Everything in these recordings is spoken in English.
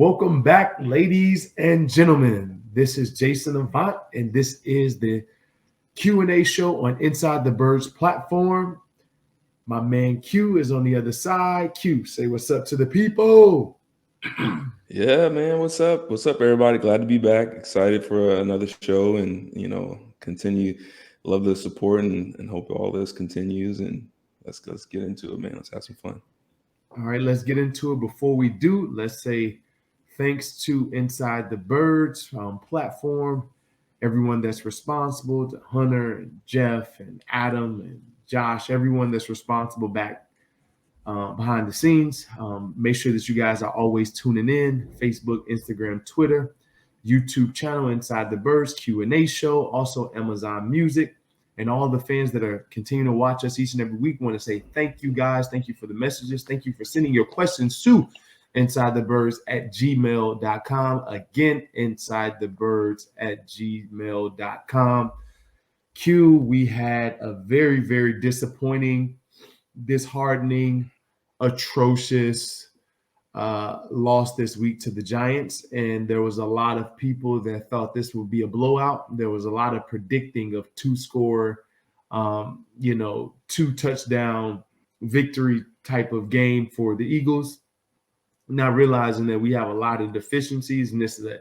Welcome back, ladies and gentlemen. This is Jason Avant, and this is the Q&A show on Inside the Birds platform. My man Q is on the other side. Q, say what's up to the people. Yeah, man. What's up? What's up, everybody? Glad to be back. Excited for another show and, continue. Love the support and hope all this continues. And let's get into it, man. Let's have some fun. All right, let's get into it. Before we do, let's say thanks to Inside the Birds platform, everyone that's responsible, to Hunter and Jeff and Adam and Josh, everyone that's responsible back behind the scenes. Make sure that you guys are always tuning in. Facebook, Instagram, Twitter, YouTube channel Inside the Birds, Q&A show, also Amazon Music. And all the fans that are continuing to watch us each and every week want to say thank you, guys. Thank you for the messages. Thank you for sending your questions to insidethebirds@gmail.com. Again, insidethebirds@gmail.com. Q, we had a very, very disappointing, disheartening, atrocious loss this week to the Giants, and there was a lot of people that thought this would be a blowout. There was a lot of predicting of two-score, two-touchdown victory type of game for the Eagles, not realizing that we have a lot of deficiencies, and this is a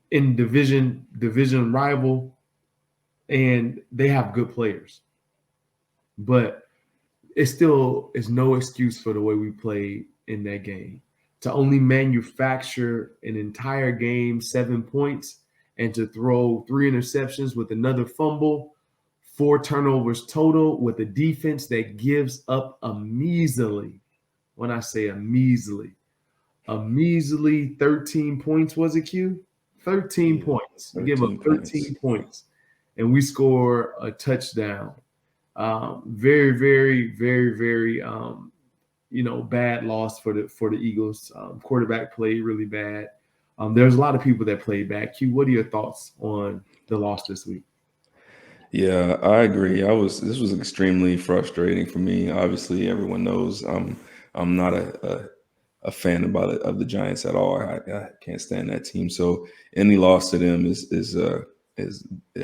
in division rival, and they have good players, but it still is no excuse for the way we played in that game. To only manufacture an entire game, 7 points, and to throw 3 interceptions with another fumble, 4 turnovers total, with a defense that gives up a measly, when I say a measly 13 points, was it, Q? 13 points. We give up 13 points, and we score a touchdown. Very, very, very, very, bad loss for the Eagles. Quarterback played really bad. There's a lot of people that played bad. Q, what are your thoughts on the loss this week? Yeah, I agree. This was extremely frustrating for me. Obviously, everyone knows I'm not a fan of the Giants at all. I can't stand that team. So any loss to them is it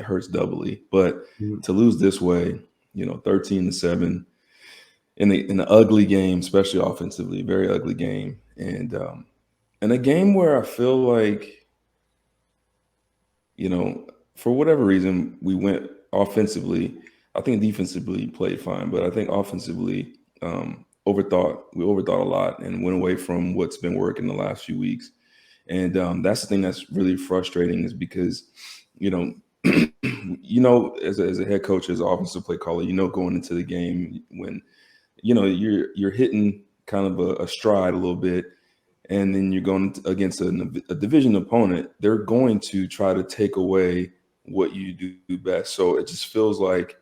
hurts doubly. But to lose this way, 13-7 in an ugly game, especially offensively, very ugly game, and a game where I feel like, for whatever reason, we went offensively. I think defensively played fine, but I think offensively overthought a lot and went away from what's been working the last few weeks. And that's the thing that's really frustrating, is because, as a head coach, as an offensive play caller, going into the game when, you're hitting kind of a stride a little bit, and then you're going against a division opponent, they're going to try to take away what you do best. So it just feels like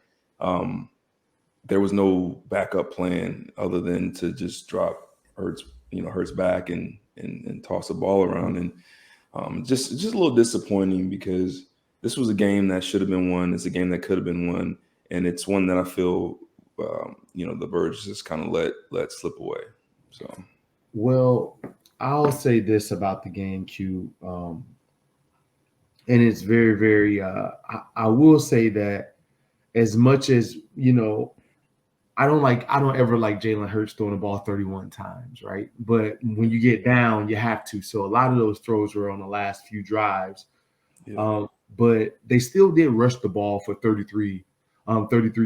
there was no backup plan other than to just drop Hurts back and toss the ball around. And just a little disappointing, because this was a game that should have been won. It's a game that could have been won, and it's one that I feel, the Birds just kind of let slip away. So, well, I'll say this about the game, Q, and it's very, very. I will say that as much as I don't ever like Jalen Hurts throwing the ball 31 times, right? But when you get down, you have to. So a lot of those throws were on the last few drives. Yeah. But they still did rush the ball for 33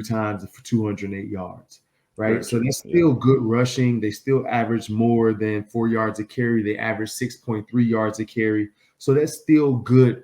times for 208 yards, right? So that's still good rushing. They still averaged more than 4 yards a carry. They averaged 6.3 yards a carry. So that's still good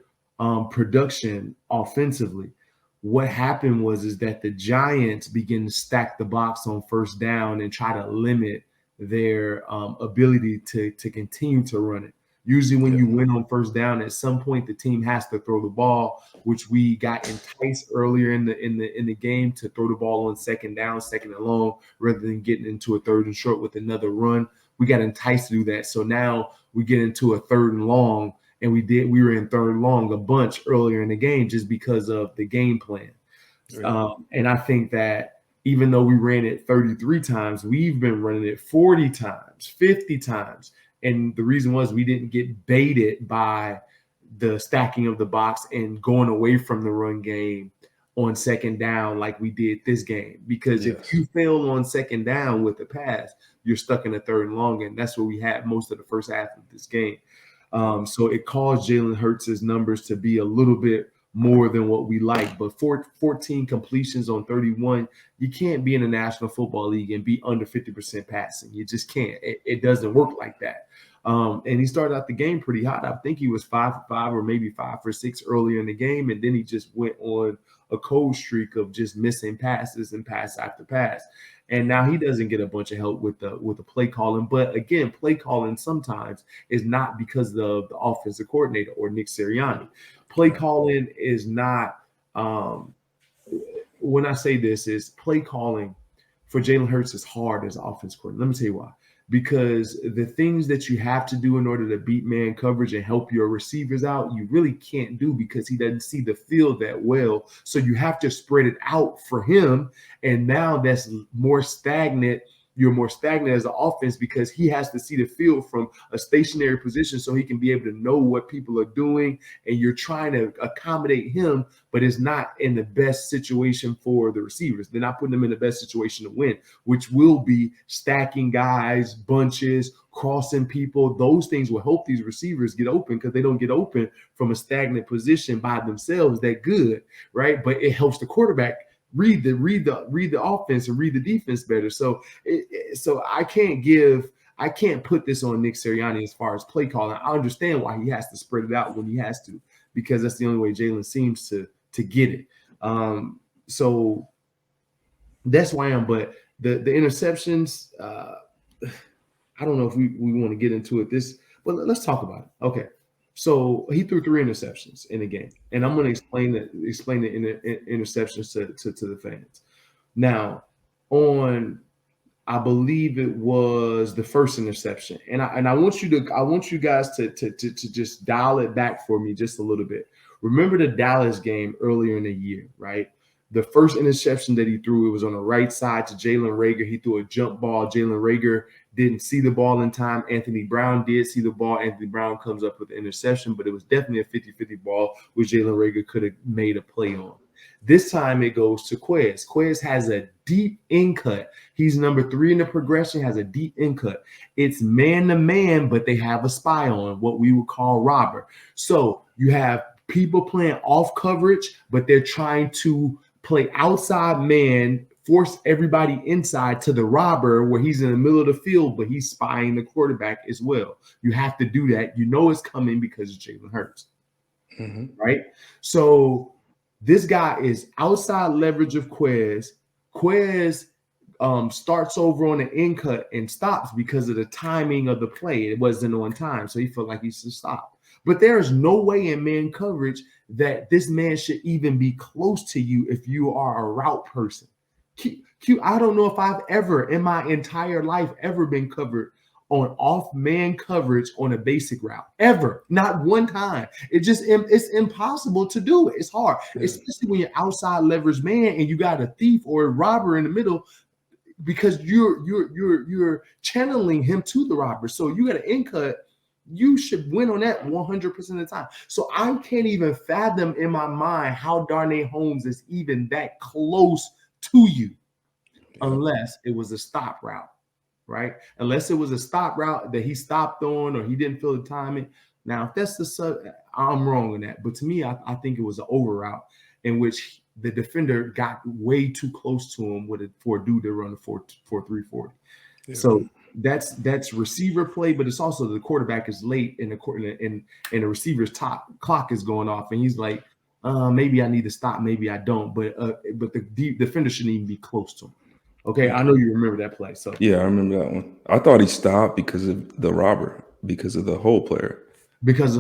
production offensively. What happened is that the Giants began to stack the box on first down and try to limit their ability to continue to run it. Usually when you win on first down, at some point the team has to throw the ball, which we got enticed earlier in the game to throw the ball on second down, second and long, rather than getting into a third and short with another run. We got enticed to do that. So now we get into a third and long, and we were in third and long a bunch earlier in the game just because of the game plan. Right. And I think that even though we ran it 33 times, we've been running it 40 times, 50 times. And the reason was we didn't get baited by the stacking of the box and going away from the run game on second down like we did this game. Because if you fail on second down with a pass, you're stuck in a third and long, and that's what we had most of the first half of this game. So it caused Jalen Hurts' numbers to be a little bit more than what we like. But 14 completions on 31, you can't be in the National Football League and be under 50% passing. You just can't. It doesn't work like that. And he started out the game pretty hot. I think he was 5 for 5 or maybe 5 for 6 earlier in the game, and then he just went on a cold streak of just missing passes and pass after pass. And now he doesn't get a bunch of help with the play calling. But again, play calling sometimes is not because of the offensive coordinator or Nick Sirianni. Play calling is not. When I say this, is play calling for Jalen Hurts is hard as an offensive coordinator. Let me tell you why. Because the things that you have to do in order to beat man coverage and help your receivers out, you really can't do because he doesn't see the field that well. So you have to spread it out for him. And now that's more stagnant. You're more stagnant as an offense because he has to see the field from a stationary position so he can be able to know what people are doing. And you're trying to accommodate him, but it's not in the best situation for the receivers. They're not putting them in the best situation to win, which will be stacking guys, bunches, crossing people. Those things will help these receivers get open because they don't get open from a stagnant position by themselves that good, right? But it helps the quarterback read the offense and read the defense better. So I can't put this on Nick Sirianni as far as play calling. I understand why he has to spread it out when he has to, because that's the only way Jalen seems to get it. So that's why but the interceptions, I don't know if we want to get into it but let's talk about it. Okay. So he threw 3 interceptions in the game, and I'm going to explain the interceptions to the fans. Now, I believe it was the first interception, and I want you guys to just dial it back for me just a little bit. Remember the Dallas game earlier in the year, right? The first interception that he threw, it was on the right side to Jalen Reagor. He threw a jump ball. Jalen Reagor didn't see the ball in time. Anthony Brown did see the ball. Anthony Brown comes up with the interception, but it was definitely a 50-50 ball, which Jalen Reagor could have made a play on. This time it goes to Quez. Quez has a deep in cut. He's number 3 in the progression, has a deep in cut. It's man-to-man, but they have a spy on, what we would call robber. So you have people playing off coverage, but they're trying to play outside man, force everybody inside to the robber where he's in the middle of the field, but he's spying the quarterback as well. You have to do that. You know it's coming because it's Jalen Hurts, right? So this guy is outside leverage of Quez. Quez starts over on the in cut and stops because of the timing of the play. It wasn't on time, so he felt like he should stop. But there is no way in man coverage that this man should even be close to you if you are a route person. Q, I don't know if I've ever in my entire life ever been covered on off man coverage on a basic route. Ever. Not one time. It's impossible to do it. It's hard, especially when you're outside leverage man and you got a thief or a robber in the middle, because you're channeling him to the robber. So you got an in cut. You should win on that 100% of the time. So I can't even fathom in my mind how Darnay Holmes is even that close to you, unless it was a stop route, right? Unless it was a stop route that he stopped on or he didn't feel the timing. Now, if that's the sub, I'm wrong in that. But to me, I think it was an over route in which the defender got way too close to him for a dude to run for 340. Yeah. So that's receiver play, but it's also the quarterback is late and the receiver's top clock is going off, and he's like, maybe I need to stop, maybe I don't, but the defender shouldn't even be close to him. Okay, I know you remember that play. So yeah, I remember that one. I thought he stopped because of the robber, because of the hole player. But you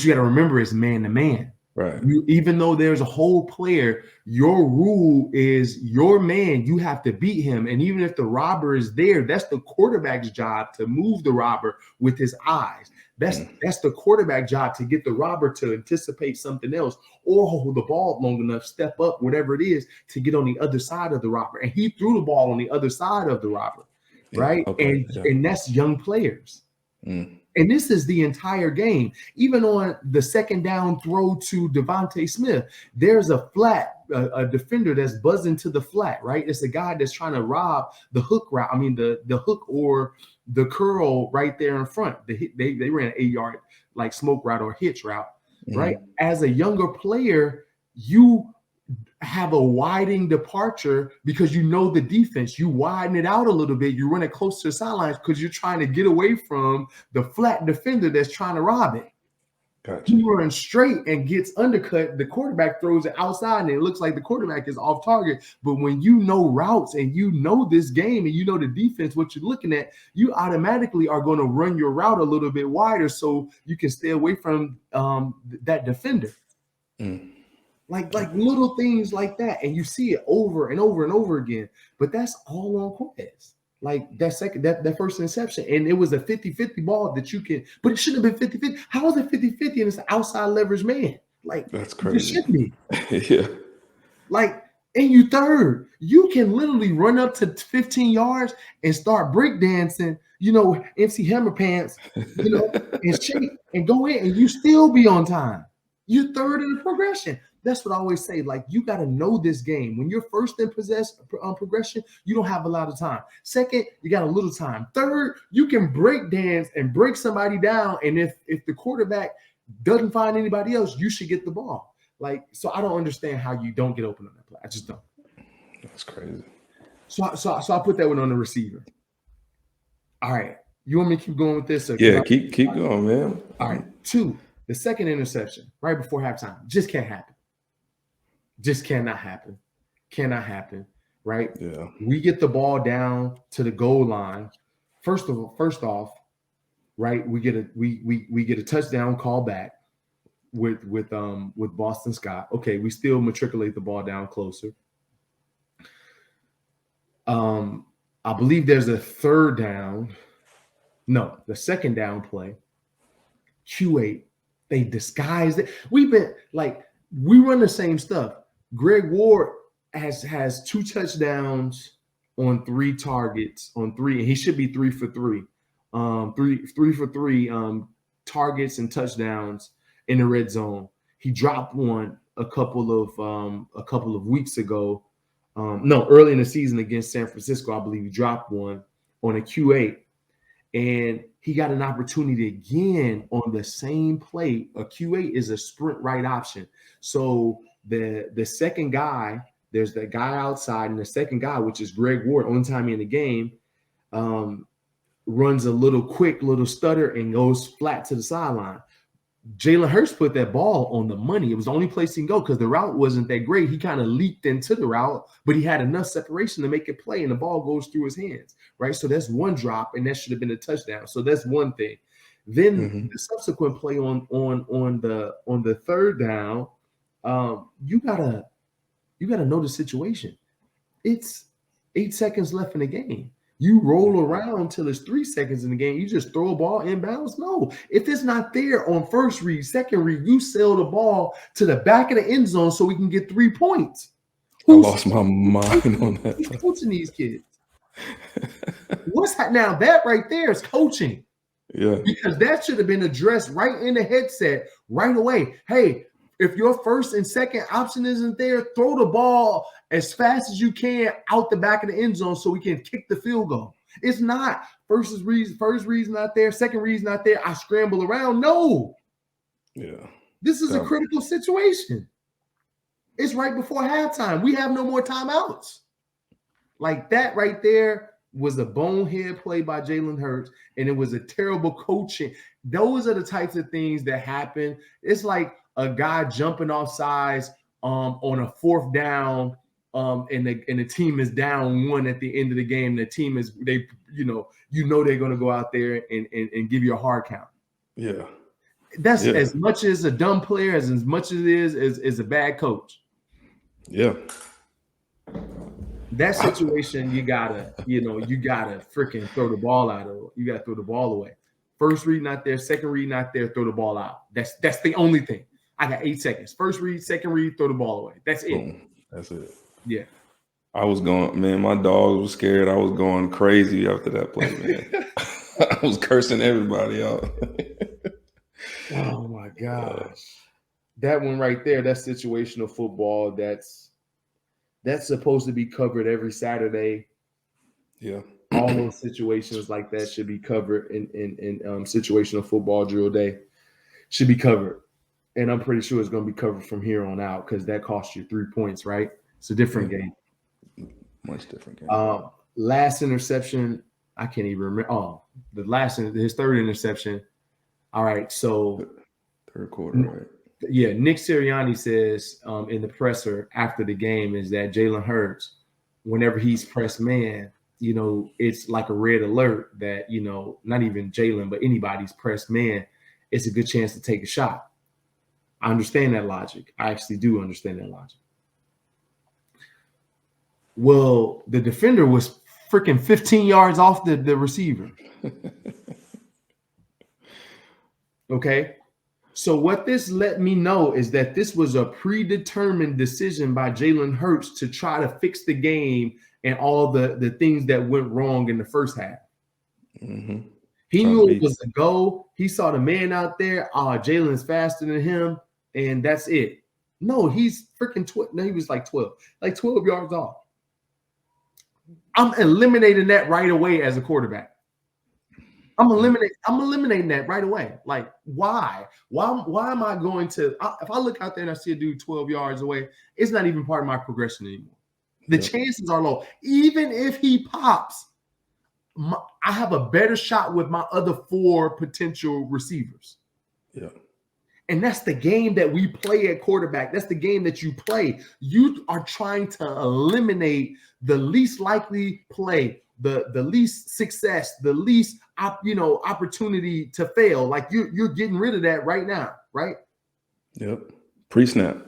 got to remember it's man to man. Right. Even though there's a whole player, your rule is your man. You have to beat him. And even if the robber is there, that's the quarterback's job to move the robber with his eyes. That's the quarterback job to get the robber to anticipate something else or hold the ball long enough, step up, whatever it is, to get on the other side of the robber. And he threw the ball on the other side of the robber, right? And that's young players. And this is the entire game. Even on the second down throw to Devontae Smith, there's a defender that's buzzing to the flat, right? It's a guy that's trying to rob the hook route. I mean, the hook or the curl right there in front. They ran an 8-yard like smoke route or hitch route, right? As a younger player, you have a widening departure because you know the defense. You widen it out a little bit. You run it close to the sidelines because you're trying to get away from the flat defender that's trying to rob it. Gotcha. You run straight and gets undercut. The quarterback throws it outside and it looks like the quarterback is off target. But when you know routes and you know this game and you know the defense, what you're looking at, you automatically are going to run your route a little bit wider so you can stay away from that defender. Like little things like that. And you see it over and over and over again. But that's all on Quez. Like that first interception. And it was a 50-50 ball that you can, but it shouldn't have been 50-50. How is it 50-50 and it's an outside leverage man? Like, that's crazy. It shouldn't be. Yeah. Like, and you third, you can literally run up to 15 yards and start breakdancing, MC Hammer pants, and shake and go in and you still be on time. You're third in the progression. That's what I always say. Like, you got to know this game. When you're first in progression, you don't have a lot of time. Second, you got a little time. Third, you can break dance and break somebody down. And if the quarterback doesn't find anybody else, you should get the ball. Like, so I don't understand how you don't get open on that play. I just don't. That's crazy. So I put that one on the receiver. All right. You want me to keep going with this? Yeah, keep going, man. All right. 2, the second interception right before halftime just can't happen. Just cannot happen. Cannot happen, right? Yeah. We get the ball down to the goal line. First off, right? We get a touchdown call back with Boston Scott. Okay, we still matriculate the ball down closer. I believe there's a third down. No, the second down play. Q8. They disguised it. We run the same stuff. Greg Ward has 2 touchdowns on 3 targets on 3, and he should be 3 for 3. 3 for 3 targets and touchdowns in the red zone. He dropped one a couple of weeks ago. Early in the season against San Francisco, I believe he dropped one on a Q8. And he got an opportunity again on the same play. A Q8 is a sprint right option. So the second guy, there's that guy outside, and the second guy, which is Greg Ward, only time in the game, runs a little stutter and goes flat to the sideline. Jalen Hurts put that ball on the money. It was the only place he can go because the route wasn't that great. He kind of leaped into the route, but he had enough separation to make it play, and the ball goes through his hands, right? So that's one drop, and that should have been a touchdown. So that's one thing. Then the subsequent play on the third down, you gotta know the situation. It's 8 seconds left in the game. You roll around until it's 3 seconds in the game. You just throw a ball inbounds? No. If it's not there on first read, second read, you sail the ball to the back of the end zone so we can get 3 points. I lost my mind on that. Who's coaching these kids? What's that now? That right there is coaching. Yeah. Because that should have been addressed right in the headset right away. Hey, if your first and second option isn't there, throw the ball as fast as you can out the back of the end zone so we can kick the field goal. It's not first read's not there, second read's not there, I scramble around. No. Yeah. This is a critical situation. It's right before halftime. We have no more timeouts. Like that right there was a bonehead play by Jalen Hurts, and it was a terrible coaching. Those are the types of things that happen. It's like a guy jumping off sides on a 4th down, and the team is down 1 at the end of the game. The team is they're going to go out there and give you a hard count. Yeah, that's as much as a dumb player as much as it is a bad coach. Yeah, that situation you gotta freaking throw the ball out of. You gotta throw the ball away. First read not there, second read not there, throw the ball out. That's the only thing. I got 8 seconds. First read, second read, throw the ball away. That's it. Boom. That's it. Yeah. I was going, man, my dog was scared. I was going crazy after that play, man. I was cursing everybody out. Oh my gosh. That one right there, that's situational football. That's supposed to be covered every Saturday. Yeah. All those situations like that should be covered in situational football drill day. Should be covered. And I'm pretty sure it's going to be covered from here on out because that costs you 3 points, right? It's a different game. Much different game. Last interception, I can't even remember. Oh, his third interception. All right, so third quarter, right? Yeah, Nick Sirianni says in the presser after the game is that Jalen Hurts, whenever he's pressed man, it's like a red alert that, not even Jalen, but anybody's pressed man, it's a good chance to take a shot. I understand that logic. I actually do understand that logic. Well, the defender was freaking 15 yards off the receiver. Okay. So what this let me know is that this was a predetermined decision by Jalen Hurts to try to fix the game and all the things that went wrong in the first half. Mm-hmm. He knew it was a go. He saw the man out there. Jalen's faster than him, and that's it. No, he's freaking 12. No, he was like 12 yards off. I'm eliminating that right away as a quarterback. I'm eliminating that right away. Like, why? Why am I going to? If I look out there and I see a dude 12 yards away, it's not even part of my progression anymore. The chances are low. Even if he pops, I have a better shot with my other 4 potential receivers. Yeah. And that's the game that we play at quarterback. That's the game that you play. You are trying to eliminate the least likely play, the least success, the least opportunity to fail. Like you're getting rid of that right now, right? Yep. Pre-snap.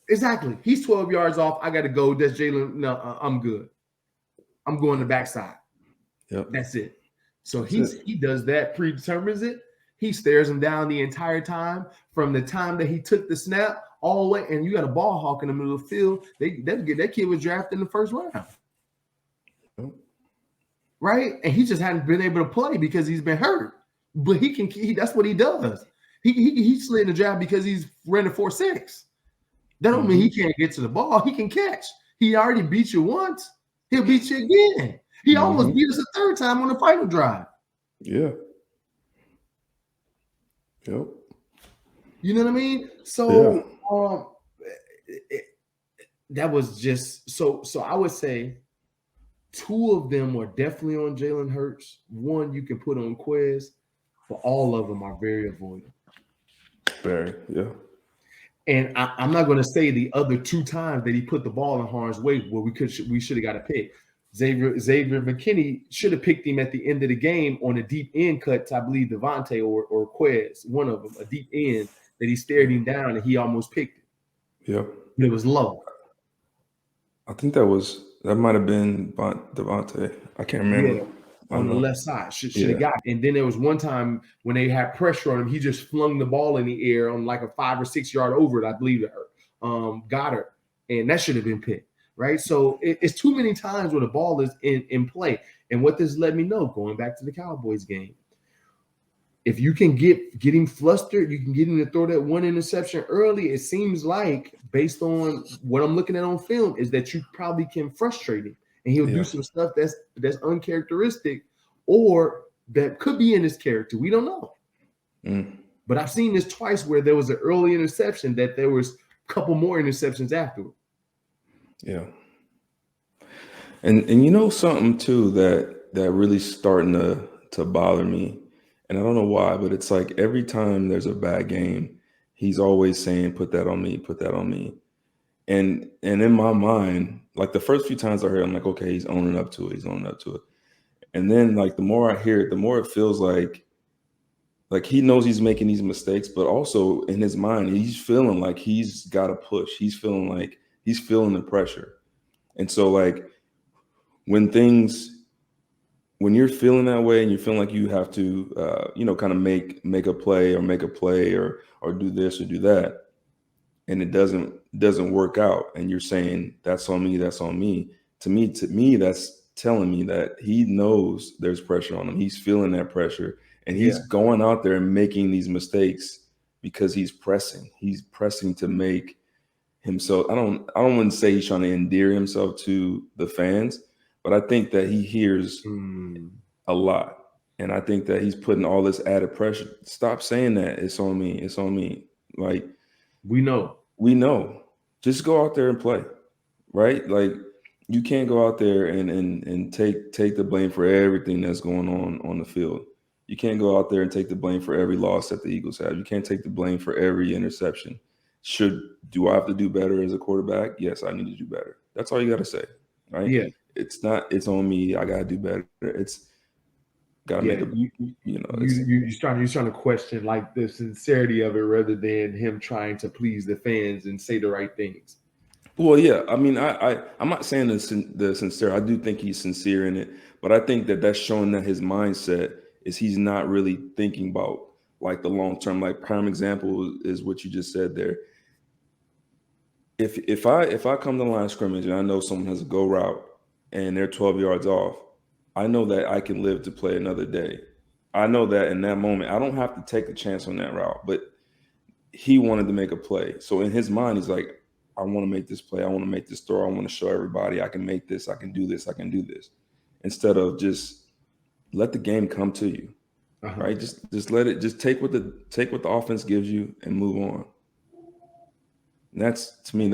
Exactly. He's 12 yards off. I got to go. That's Jalen. No, I'm good. I'm going to the backside. Yep. That's it. So he does that, predetermines it. He stares him down the entire time from the time that he took the snap all the way. And you got a ball hawk in the middle of the field. That kid was drafted in the first round. Yep. Right? And he just hadn't been able to play because he's been hurt. But that's what he does. He slid in the draft because he's running 4.6. That don't mean he can't get to the ball. He can catch. He already beat you once. He'll beat you again. He almost beat us a third time on the final drive. Yeah. Yep. You know what I mean? So that was just so I would say 2 of them are definitely on Jalen Hurts. 1 you can put on Quez, but all of them are very avoidable. Very, yeah. And I'm not going to say the other 2 times that he put the ball in harm's way where we should have got a pick. Xavier McKinney should have picked him at the end of the game on a deep end cut to, I believe, Devontae or Quez, one of them, a deep end that he stared him down and he almost picked it. Yeah. It was low. I think that might have been Devontae. I can't remember. Yeah, on the left side. Should have got it. And then there was one time when they had pressure on him, he just flung the ball in the air on like a 5 or 6 yard over it, I believe, Goddard. And that should have been picked. Right. So it's too many times where the ball is in play. And what this let me know, going back to the Cowboys game, if you can get him flustered, you can get him to throw that 1 interception early. It seems like, based on what I'm looking at on film, is that you probably can frustrate him. And he'll do some stuff that's uncharacteristic or that could be in his character. We don't know. But I've seen this twice where there was an early interception that there was a couple more interceptions afterward. Yeah. And something too that really starting to bother me, and I don't know why, but it's like every time there's a bad game, he's always saying, "Put that on me, put that on me." And in my mind, like the first few times I heard, I'm like, okay, he's owning up to it. And then like the more I hear it, the more it feels like he knows he's making these mistakes, but also in his mind, he's feeling like he's got to push. He's feeling like he's feeling the pressure. And so like when you're feeling that way and you feel like you have to, kind of make a play or do this or do that, and it doesn't work out, and you're saying that's on me. To me, that's telling me that he knows there's pressure on him. He's feeling that pressure, and he's Yeah. going out there and making these mistakes because he's pressing. He's pressing to make himself. I don't want to say he's trying to endear himself to the fans, but I think that he hears a lot. And I think that he's putting all this added pressure. Stop saying that. It's on me. It's on me. Like, We know. we know. Just go out there and play. Right? Like, you can't go out there and take the blame for everything that's going on the field. You can't go out there and take the blame for every loss that the Eagles have. You can't take the blame for every interception. Do I have to do better as a quarterback? Yes, I need to do better. That's all you got to say, right? Yeah. It's on me. I got to do better. It's got to Yeah. make a, You're trying to question like the sincerity of it rather than him trying to please the fans and say the right things. Well, yeah. I mean, I'm not saying the sincere. I do think he's sincere in it, but I think that that's showing that his mindset is he's not really thinking about like the long term. Like prime example is what you just said there. If I come to the line of scrimmage and I know someone has a go route and they're 12 yards off, I know that I can live to play another day. I know that in that moment I don't have to take a chance on that route, but he wanted to make a play. So in his mind, he's like, I want to make this play. I want to make this throw. I want to show everybody I can make this. I can do this. I can do this. Instead of just let the game come to you, right? Just let it. Just take what the offense gives you and move on. And that's to me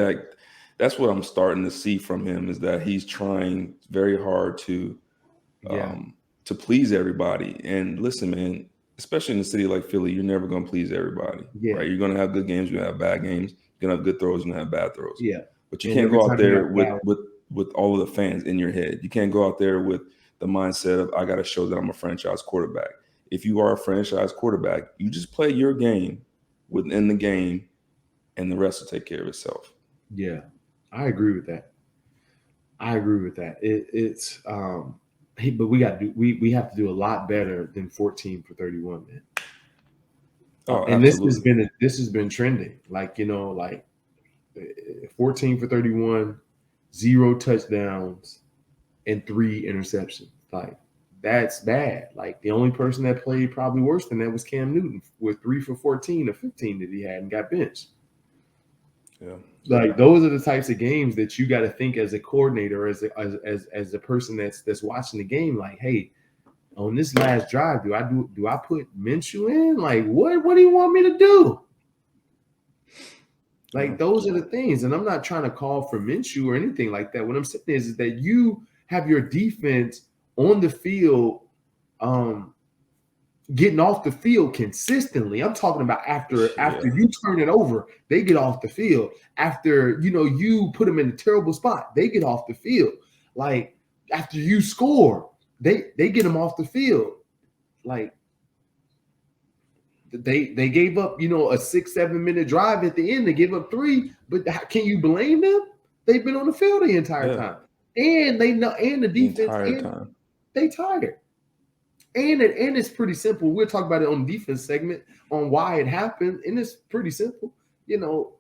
that's what I'm starting to see from him is that he's trying very hard to please everybody. And listen, man, especially in a city like Philly, you're never going to please everybody, right? You're going to have good games, you're going to have bad games, you're going to have good throws, you're going to have bad throws. Yeah. But you can't go out there with all of the fans in your head. You can't go out there with the mindset of I got to show that I'm a franchise quarterback. If you are a franchise quarterback, you just play your game within the game, and the rest will take care of itself. Yeah, I agree with that. It's but we got to do we have to do a lot better than 14 for 31, man. Oh, and absolutely. this has been trending. Like 14 for 31, 0 touchdowns, and 3 interceptions. Like that's bad. Like the only person that played probably worse than that was Cam Newton with 3 for 14 or 15 that he had and got benched. Yeah. Like those are the types of games that you got to think as a coordinator, as a person that's watching the game. Like, hey, on this last drive, do I put Minshew in? Like, what do you want me to do? Like those are the things, and I'm not trying to call for Minshew or anything like that. What I'm saying is that you have your defense on the field, getting off the field consistently. I'm talking about after you turn it over, they get off the field. After you put them in a terrible spot, they get off the field. Like after you score, they get them off the field. Like they gave up, a 6-7 minute drive at the end. They gave up 3, but can you blame them? They've been on the field the entire time, and they know, and the defense, they tired. And it's pretty simple. We'll talk about it on the defense segment on why it happened, and it's pretty simple.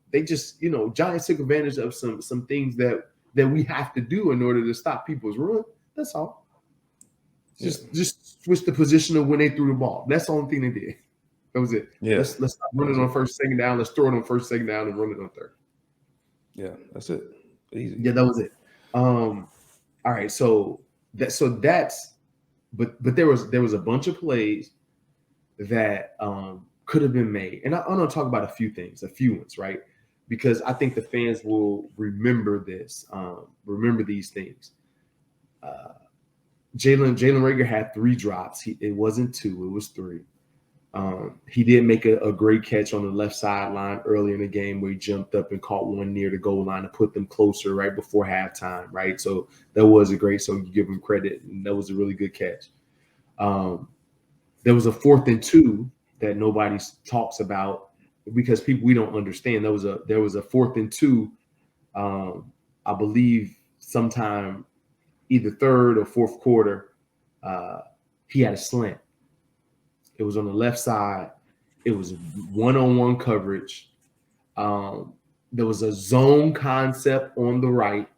They just Giants took advantage of some things that we have to do in order to stop people's run. That's all. Just switch the position of when they threw the ball. That's the only thing they did. That was it. Yeah. Let's stop running on first, second down. Let's throw it on first, second down, and run it on third. Yeah, that's it. Easy. Yeah, that was it. All right, so that's. But there was a bunch of plays that could have been made, and I'm going to talk about a few ones, right? Because I think the fans will remember this, remember these things. Jalen Reagor had 3 drops. It wasn't 2; it was 3. He did make a great catch on the left sideline early in the game where he jumped up and caught one near the goal line to put them closer right before halftime, right? So that was so you give him credit, and that was a really good catch. There was a 4th and 2 that nobody talks about because we don't understand. There was a 4th and 2, I believe sometime either 3rd or 4th quarter. He had a slant. It was on the left side. It was one-on-one coverage. There was a zone concept on the right.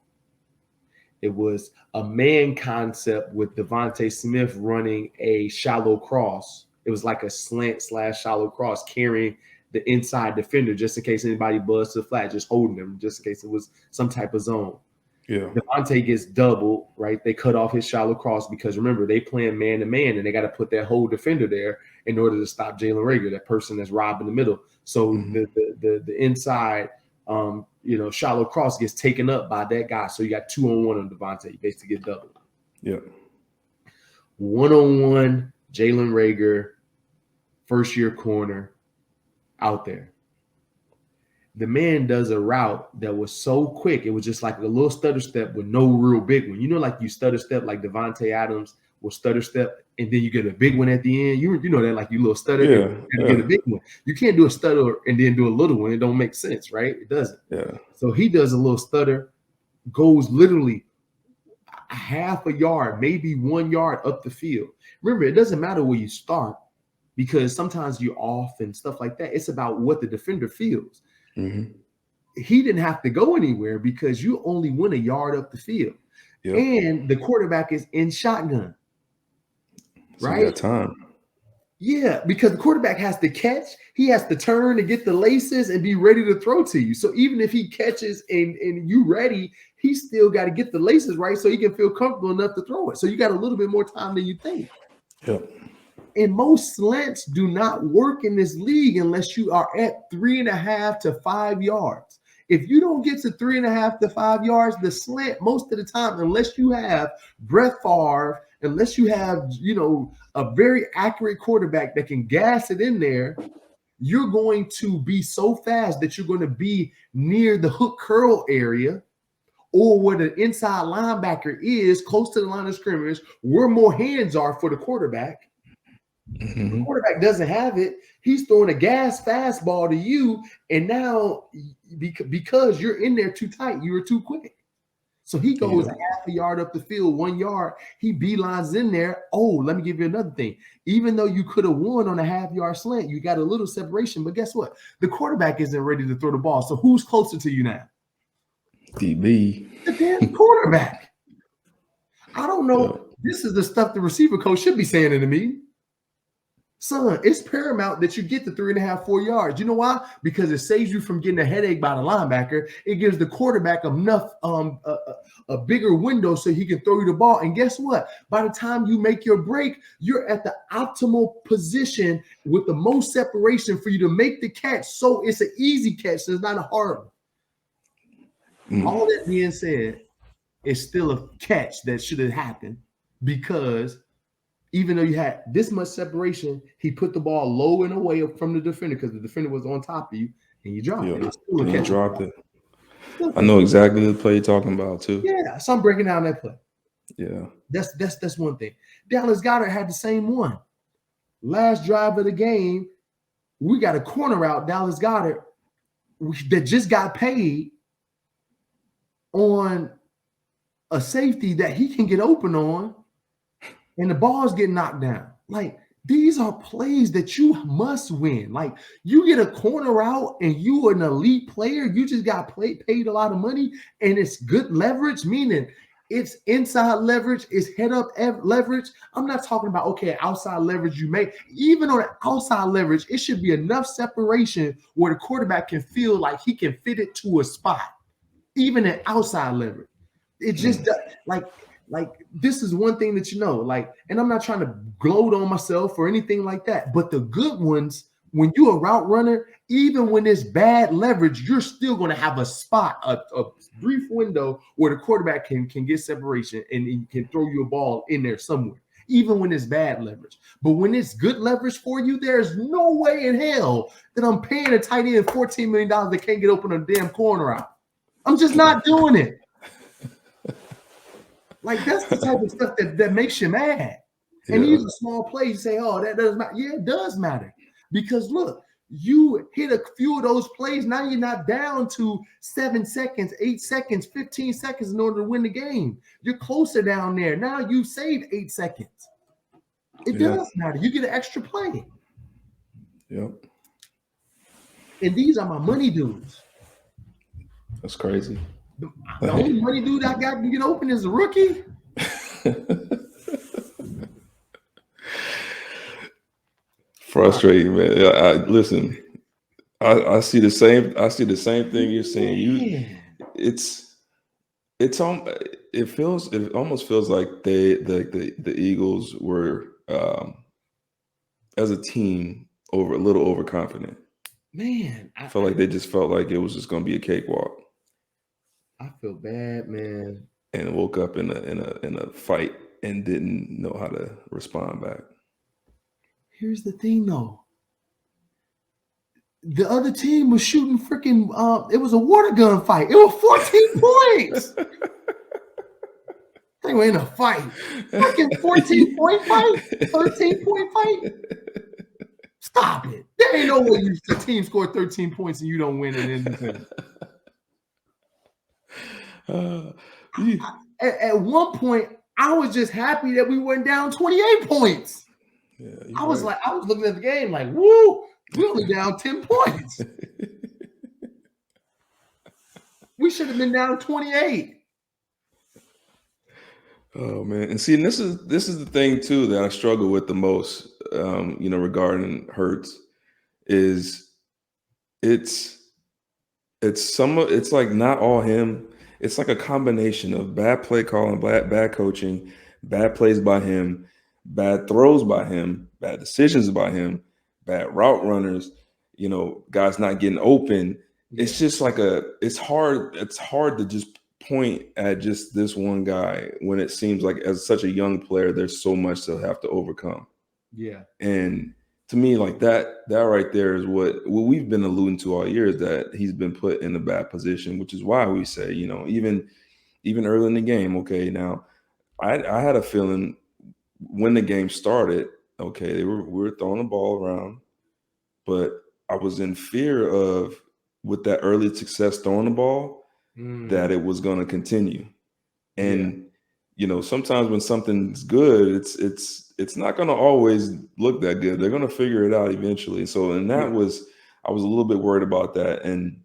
It was a man concept with Devontae Smith running a shallow cross. It was like a slant / shallow cross, carrying the inside defender just in case anybody buzzed to the flat, just holding them just in case it was some type of zone. Yeah. Devontae gets doubled, right? They cut off his shallow cross because remember, they playing man to man and they got to put that whole defender there in order to stop Jalen Reagor, that person that's robbing the middle. So the inside shallow cross gets taken up by that guy. So you got 2-on-1 on Devontae. You basically get doubled. Yeah. 1-on-1, Jalen Reagor, first year corner, out there. The man does a route that was so quick. It was just like a little stutter step with no real big one. You know, like you stutter step, like Devontae Adams will stutter step, and then you get a big one at the end. You know that, like you little stutter, and get a big one. You can't do a stutter and then do a little one. It don't make sense, right? It doesn't. Yeah. So he does a little stutter, goes literally a half a yard, maybe 1 yard up the field. Remember, it doesn't matter where you start because sometimes you're off and stuff like that. It's about what the defender feels. Mm-hmm. He didn't have to go anywhere because you only went a yard up the field. Yep. And the quarterback is in shotgun. So right? You got time. Yeah, because the quarterback has to catch, he has to turn and get the laces and be ready to throw to you. So even if he catches and you ready, he still got to get the laces right so he can feel comfortable enough to throw it. So you got a little bit more time than you think. Yep. And most slants do not work in this league unless you are at 3.5 to 5 yards. If you don't get to 3.5 to 5 yards, the slant most of the time, unless you have Brett Favre, unless you have, a very accurate quarterback that can gas it in there, you're going to be so fast that you're going to be near the hook curl area or where the inside linebacker is, close to the line of scrimmage, where more hands are for the quarterback. Mm-hmm. The quarterback doesn't have it. He's throwing a gas fastball to you, and now because you're in there too tight, you were too quick. So he goes half a yard up the field, 1 yard. He beelines in there. Oh, let me give you another thing. Even though you could have won on a half-yard slant, you got a little separation. But guess what? The quarterback isn't ready to throw the ball. So who's closer to you now? DB. The damn quarterback. I don't know. Yeah. This is the stuff the receiver coach should be saying to me. Son, it's paramount that you get the 3.5, 4 yards. You know why? Because it saves you from getting a headache by the linebacker. It gives the quarterback enough a bigger window so he can throw you the ball. And guess what? By the time you make your break, you're at the optimal position with the most separation for you to make the catch. So it's an easy catch. So it's not a hard one. All that being said, it's still a catch that should have happened because even though you had this much separation, he put the ball low and away from the defender because the defender was on top of you, and you dropped it. And you dropped it. I know exactly the play you're talking about too. Yeah, so I'm breaking down that play. Yeah, that's one thing. Dallas Goedert had the same one. Last drive of the game, we got a corner out. Dallas Goedert that just got paid on a safety that he can get open on. And the balls get knocked down. Like, these are plays that you must win. Like, you get a corner out and you are an elite player. You just got paid a lot of money, and it's good leverage, meaning it's inside leverage, it's head-up leverage. I'm not talking about, okay, outside leverage you make. Even on outside leverage, it should be enough separation where the quarterback can feel like he can fit it to a spot, even at outside leverage. It just like this is one thing that and I'm not trying to gloat on myself or anything like that, but the good ones, when you're a route runner, even when it's bad leverage, you're still going to have a spot, a brief window where the quarterback can get separation and can throw you a ball in there somewhere, even when it's bad leverage. But when it's good leverage for you, there's no way in hell that I'm paying a tight end $14 million that can't get open a damn corner out. I'm just not doing it. Like, that's the type of stuff that makes you mad. And these are small plays. You say, oh, that doesn't matter. Yeah, it does matter. Because, look, you hit a few of those plays. Now you're not down to 7 seconds, 8 seconds, 15 seconds in order to win the game. You're closer down there. Now you save 8 seconds. It does matter. You get an extra play. Yep. And these are my money dudes. That's crazy. The only money dude I got can get open is a rookie. Frustrating, man. Listen. I see the same. I see the same thing you're saying. It's it almost feels like the Eagles were as a team a little overconfident. Man, I feel like they just felt like it was just going to be a cakewalk. I feel bad, man. And woke up in a fight and didn't know how to respond back. Here's the thing, though. The other team was shooting freaking. It was a water gun fight. It was 14 points. They were in a fight. Freaking 14-point fight, 13-point fight. Stop it. There ain't no way the team scored 13 points and you don't win it in the At one point, I was just happy that we went down 28 points. Yeah, I was looking at the game like, woo, we only down 10 points. We should have been down 28. Oh man, and see, and this is the thing too that I struggle with the most, regarding Hurts, is it's like not all him. It's like a combination of bad play calling, bad coaching, bad plays by him, bad throws by him, bad decisions by him, bad route runners, guys not getting open. Yeah. It's just like it's hard to just point at just this one guy when it seems like as such a young player, there's so much to have to overcome. Yeah. And to me, like that right there is what we've been alluding to all year, is that he's been put in a bad position, which is why we say, even early in the game, okay, now I had a feeling when the game started, okay, we were throwing the ball around, but I was in fear of, with that early success throwing the ball, that it was going to continue. And sometimes when something's good, it's not going to always look that good. They're going to figure it out eventually. So, and I was a little bit worried about that. And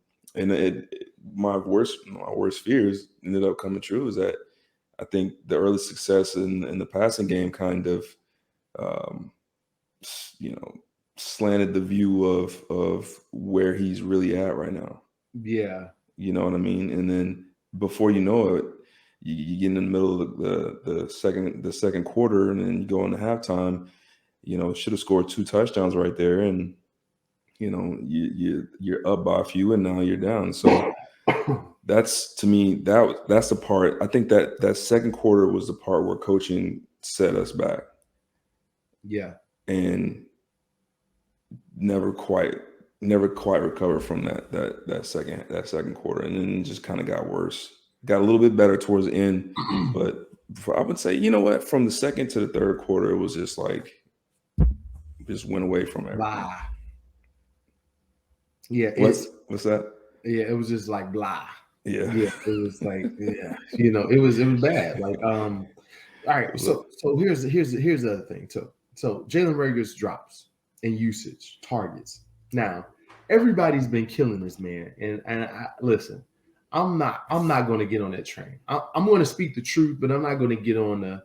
my worst fears ended up coming true, is that I think the early success in the passing game kind of, slanted the view of where he's really at right now. Yeah. You know what I mean? And then before you know it, you get in the middle of the second quarter, and then you go into halftime. Should have scored 2 touchdowns right there, and you're up by a few, and now you're down. So that's, to me, that's the part. I think that second quarter was the part where coaching set us back. Yeah, and never quite recovered from that second quarter, and then it just kind of got worse. Got a little bit better towards the end, but I would say, from the second to the third quarter, it was just like, just went away from everything. Blah. Yeah. What's that? Yeah, it was just like blah. Yeah. Yeah, it was like, it was bad. Like, all right. So here's the other thing too. So Jalen Reagor's drops and usage targets. Now, everybody's been killing this man, and listen, I'm not going to get on that train. I'm going to speak the truth, but I'm not going to get on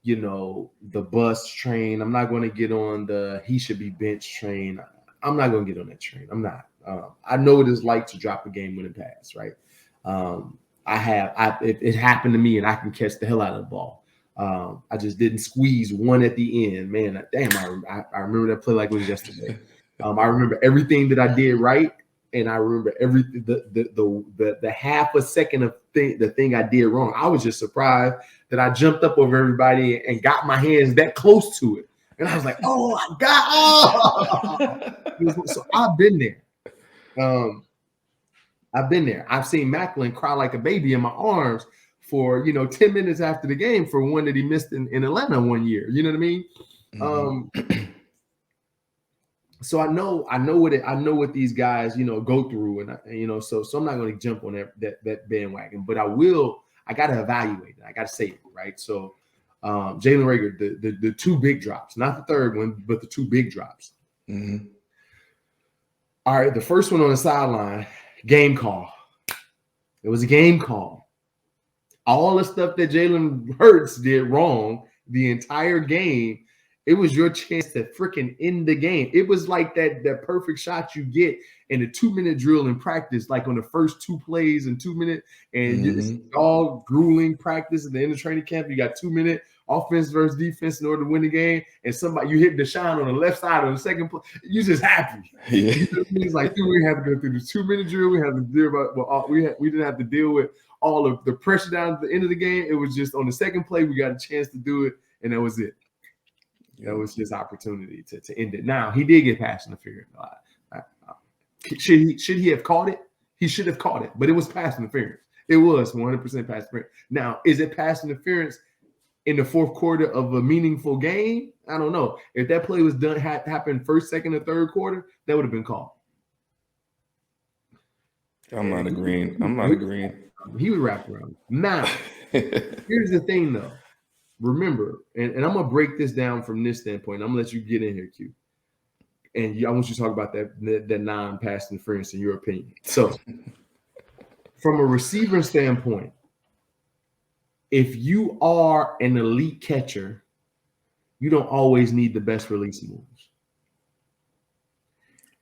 the bus train. I'm not going to get on the he should be benched train. I'm not going to get on that train. I'm not. I know what it's like to drop a game-winning pass, right? It happened to me, and I can catch the hell out of the ball. I just didn't squeeze one at the end, man. I remember that play like it was yesterday. I remember everything that I did right, and I remember the half a second of the thing I did wrong. I was just surprised that I jumped up over everybody and got my hands that close to it, and I was like, "Oh, I got!" So I've been there. I've been there. I've seen Macklin cry like a baby in my arms for 10 minutes after the game for one that he missed in Atlanta one year. You know what I mean? Mm-hmm. So I know what these guys go through, and so I'm not going to jump on that bandwagon, but I got to evaluate it. I got to say it, right? So Jalen Reagor, the 2 big drops, not the third one, but the 2 big drops. Mm-hmm. All right, the first one on the sideline, game call. It was a game call. All the stuff that Jalen Hurts did wrong the entire game, it was your chance to freaking end the game. It was like that perfect shot you get in a 2-minute drill in practice, like on the first 2 plays in 2 minutes, and it's all grueling practice at the end of training camp. You got 2-minute offense versus defense in order to win the game, and somebody you hit the shine on the left side on the second play, you just happy. Yeah. You know, it's like, dude, we have to go through the 2-minute drill. We have to deal about we didn't have to deal with all of the pressure down at the end of the game. It was just on the second play we got a chance to do it, and that was it. That was his opportunity to end it. Now, he did get pass interference. Should he have caught it? He should have caught it, but it was pass interference. It was 100% pass interference. Now, is it pass interference in the fourth quarter of a meaningful game? I don't know. If that play was done, happened first, second, or third quarter, that would have been called. I'm not agreeing. He would wrap around. Now, here's the thing, though. Remember, and I'm going to break this down from this standpoint. I'm going to let you get in here, Q. And I want you to talk about that non-pass interference in your opinion. So, from a receiver standpoint, if you are an elite catcher, you don't always need the best release moves.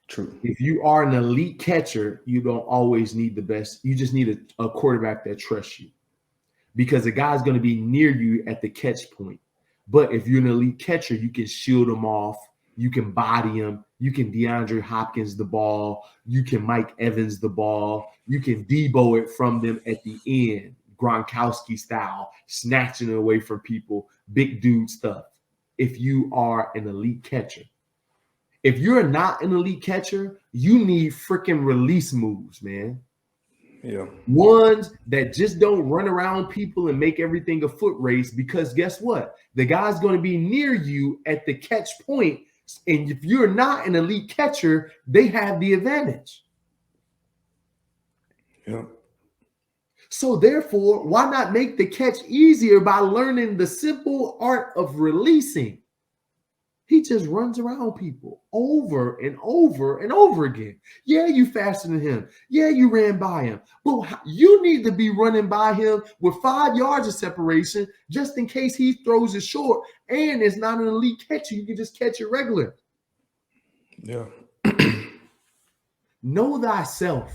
True. If you are an elite catcher, you don't always need the best. You just need a quarterback that trusts you, because the guy's going to be near you at the catch point. But if you're an elite catcher, you can shield him off. You can body him. You can DeAndre Hopkins the ball. You can Mike Evans the ball. You can Debo it from them at the end, Gronkowski style, snatching it away from people, big dude stuff. If you are an elite catcher. If you're not an elite catcher, you need freaking release moves, man. Yeah. Ones that just don't run around people and make everything a foot race, because guess what? The guy's going to be near you at the catch point. And if you're not an elite catcher, they have the advantage. Yeah. So therefore, why not make the catch easier by learning the simple art of releasing? He just runs around people over and over and over again. Yeah, you faster than him. Yeah, you ran by him. But you need to be running by him with 5 yards of separation just in case he throws it short and it's not an elite catcher. You can just catch it regular. Yeah. Know thyself.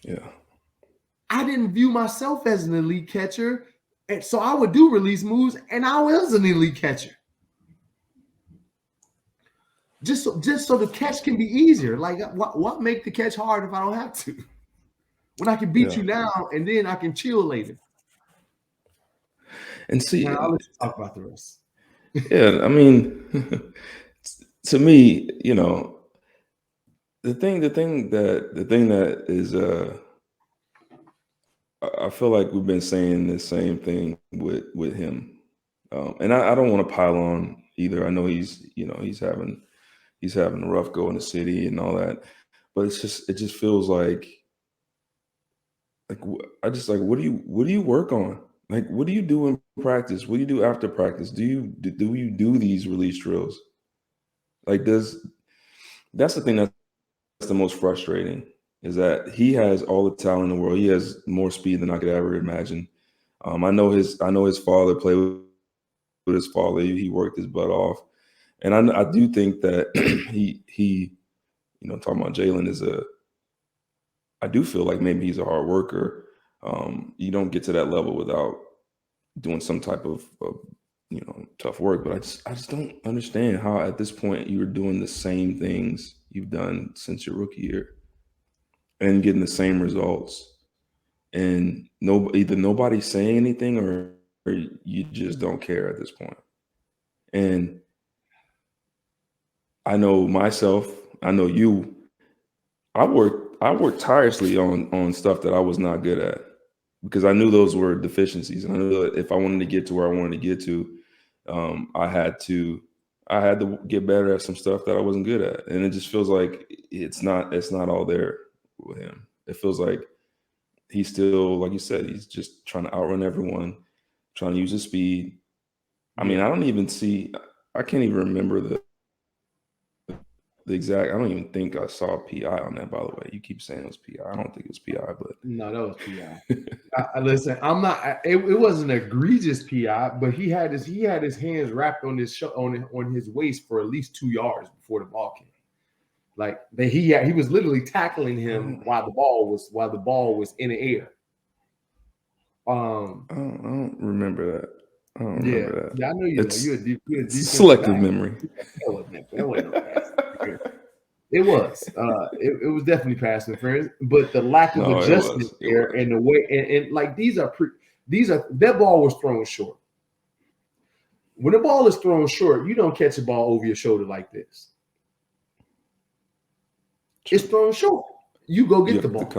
Yeah. I didn't view myself as an elite catcher, and so I would do release moves, and I was an elite catcher. Just so the catch can be easier. Like, what make the catch hard if I don't have to? When I can beat you now, and then I can chill later. And see, now, I'll let you talk about the rest. Yeah, I mean, to me, you know, the thing that is, I feel like we've been saying the same thing with him, and I don't want to pile on either. I know he's having a rough go in the city and all that, but it just feels like what do you work on? Like, what do you do in practice? What do you do after practice? Do you do these release drills? Like, that's the thing that's the most frustrating, is that he has all the talent in the world. He has more speed than I could ever imagine. I know his father played with his father. He worked his butt off. And I do think that he talking about Jalen I do feel like maybe he's a hard worker. You don't get to that level without doing some type of tough work. But I just don't understand how at this point you were doing the same things you've done since your rookie year and getting the same results. And either nobody's saying anything or you just don't care at this point. And I know myself, I know you. I worked tirelessly on stuff that I was not good at, because I knew those were deficiencies, and I knew that if I wanted to get to where I wanted to get to, I had to get better at some stuff that I wasn't good at. And it just feels like it's not all there with him. It feels like he's still, like you said, he's just trying to outrun everyone, trying to use his speed. I mean, I can't even remember the exact. I don't even think I saw PI on that. By the way, you keep saying it was PI. I don't think it was PI, but No, that was PI. Listen, I'm not. It wasn't an egregious PI, but he had his hands wrapped on on his waist for at least 2 yards before the ball came. Like he was literally tackling him while the ball was in the air. I don't remember that. I don't remember that. Yeah, I know you It's, know. You're a defensive selective back. memory. That wasn't no pass interference. It was. It was definitely pass interference, but the lack of adjustment there and the way and like that ball was thrown short. When the ball is thrown short, you don't catch a ball over your shoulder like this. It's thrown short. You go get the ball.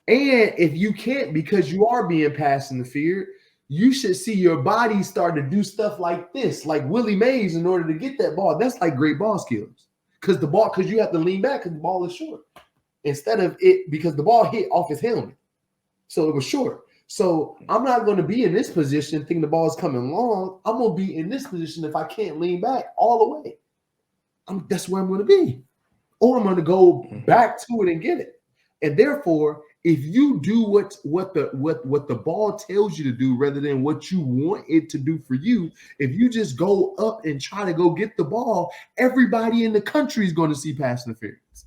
And if you can't, because you are being pass interfered, you should see your body start to do stuff like this, like Willie Mays, in order to get that ball. That's like great ball skills. Because you have to lean back because the ball is short. Instead of it, because the ball hit off his helmet. So it was short. So I'm not going to be in this position thinking the ball is coming long. I'm going to be in this position if I can't lean back all the way. That's where I'm going to be. Or I'm going to go back to it and get it. And therefore, if you do what the ball tells you to do rather than what you want it to do for you, if you just go up and try to go get the ball, everybody in the country is going to see pass interference.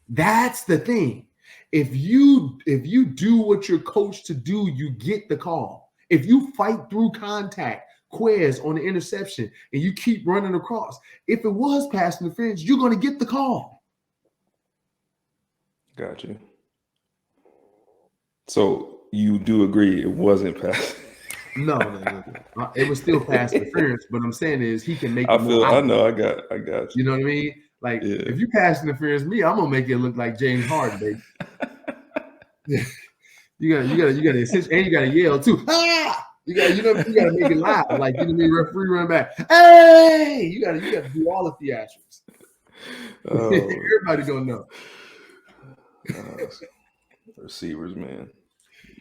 That's the thing. If you do what you're coached to do, you get the call. If you fight through contact, Quez on the interception, and you keep running across, if it was pass interference, you're going to get the call. Got you. So you do agree it wasn't pass? No. It was still pass interference. But I'm saying is he can make. I know. I got you. You know what I mean? Like if you pass interference me, I'm gonna make it look like James Harden, baby. you gotta assist, and you gotta yell too. Ah! You gotta make it loud, like you know what I mean, referee run back. Hey, you gotta do all the theatrics. Everybody gonna know. Receivers, man.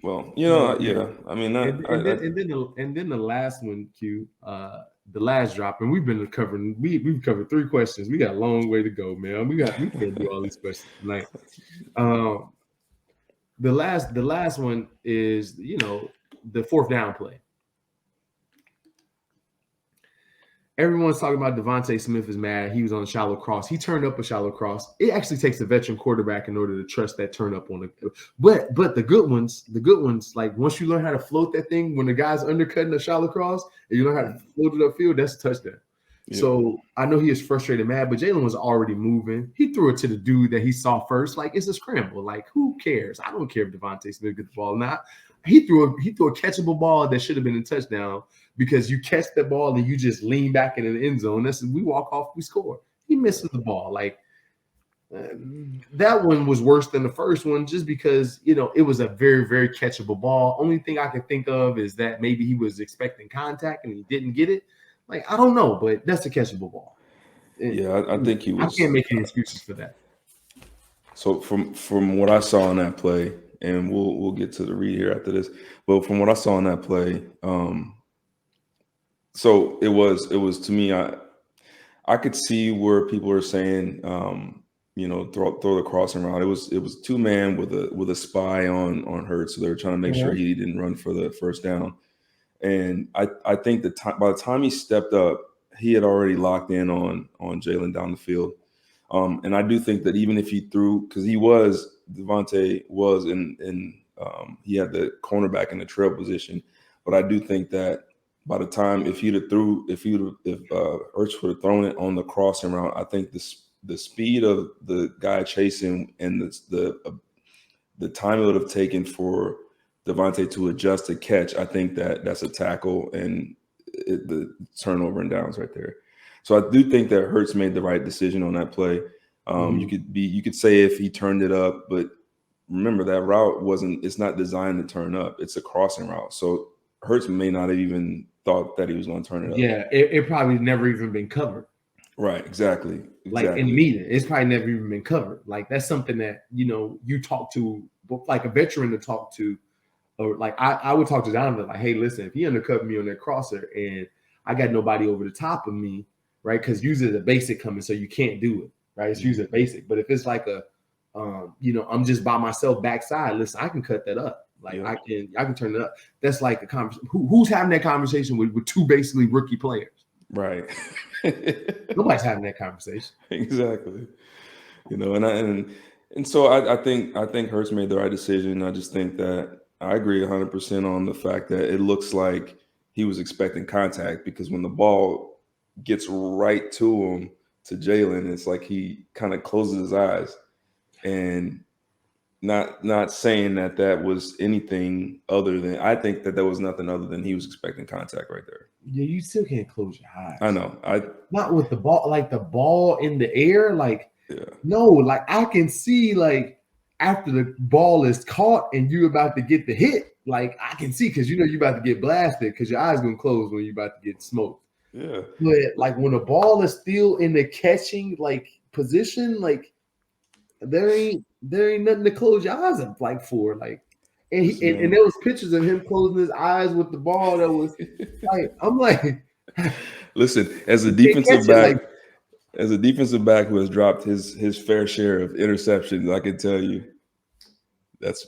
Well, yeah. I mean, and then the last one, Q, the last drop, and we've been covering. We've covered 3 questions. We got a long way to go, man. We can't do all these questions tonight. The last one is the 4th down play. Everyone's talking about Devontae Smith is mad. He was on a shallow cross. He turned up a shallow cross. It actually takes a veteran quarterback in order to trust that turn up on it. But the good ones, like once you learn how to float that thing, when the guy's undercutting a shallow cross and you learn how to float it upfield, that's a touchdown. Yeah. So I know he is frustrated, mad, but Jalen was already moving. He threw it to the dude that he saw first. Like, it's a scramble. Like, who cares? I don't care if Devontae Smith gets the ball or not. He threw a catchable ball that should have been a touchdown. Because you catch the ball and you just lean back into the end zone. We walk off, we score. He misses the ball. Like that one was worse than the first one, just because it was a very, very catchable ball. Only thing I can think of is that maybe he was expecting contact and he didn't get it. Like I don't know, but that's a catchable ball. Yeah, I think he was. I can't make any excuses for that. So from what I saw in that play, and we'll get to the read here after this, but from what I saw in that play, so it was to me, I could see where people are saying, throw the crossing route. It was 2-man with a spy on Hurts, so they were trying to make sure he didn't run for the first down. And I think by the time he stepped up, he had already locked in on Jalen down the field. And I do think that even if he threw, because Devontae was in he had the cornerback in the trail position, but I do think that by the time if Ertz would have thrown it on the crossing route, I think the speed of the guy chasing and the time it would have taken for Devontae to adjust to catch, I think that's a tackle and the turnover and downs right there. So I do think that Hurts made the right decision on that play. You could say if he turned it up, but remember that route it's not designed to turn up. It's a crossing route. So Hurts may not have even thought that he was going to turn it up. Yeah, it probably never even been covered. Right, exactly. Like in the meeting, it's probably never even been covered. Like that's something that you talk to, like a veteran to talk to, or like I would talk to Donovan like, hey, listen, if he undercut me on that crosser and I got nobody over the top of me, right? Because usually the basic coming, so you can't do it, right? It's usually basic. But if it's like a, I'm just by myself backside. Listen, I can cut that up. Like I can turn it up. That's like a conversation. Who's having that conversation with two basically rookie players? Right. Nobody's having that conversation. Exactly. And so I think Hurts made the right decision. I just think that I agree 100% on the fact that it looks like he was expecting contact, because when the ball gets right to him, to Jalen, it's like he kind of closes his eyes, and not saying that was anything other than, I think that was nothing other than he was expecting contact right there. Yeah, you still can't close your eyes. I know. Not with the ball, like the ball in the air, like no, like I can see, like after the ball is caught and you're about to get the hit, like I can see, because you're about to get blasted, because your eyes gonna close when you're about to get smoked. Yeah. But like when the ball is still in the catching like position, like there ain't nothing to close your eyes up like for. Like and there was pictures of him closing his eyes with the ball that was like, I'm like, listen, as a defensive back, who has dropped his fair share of interceptions, I can tell you that's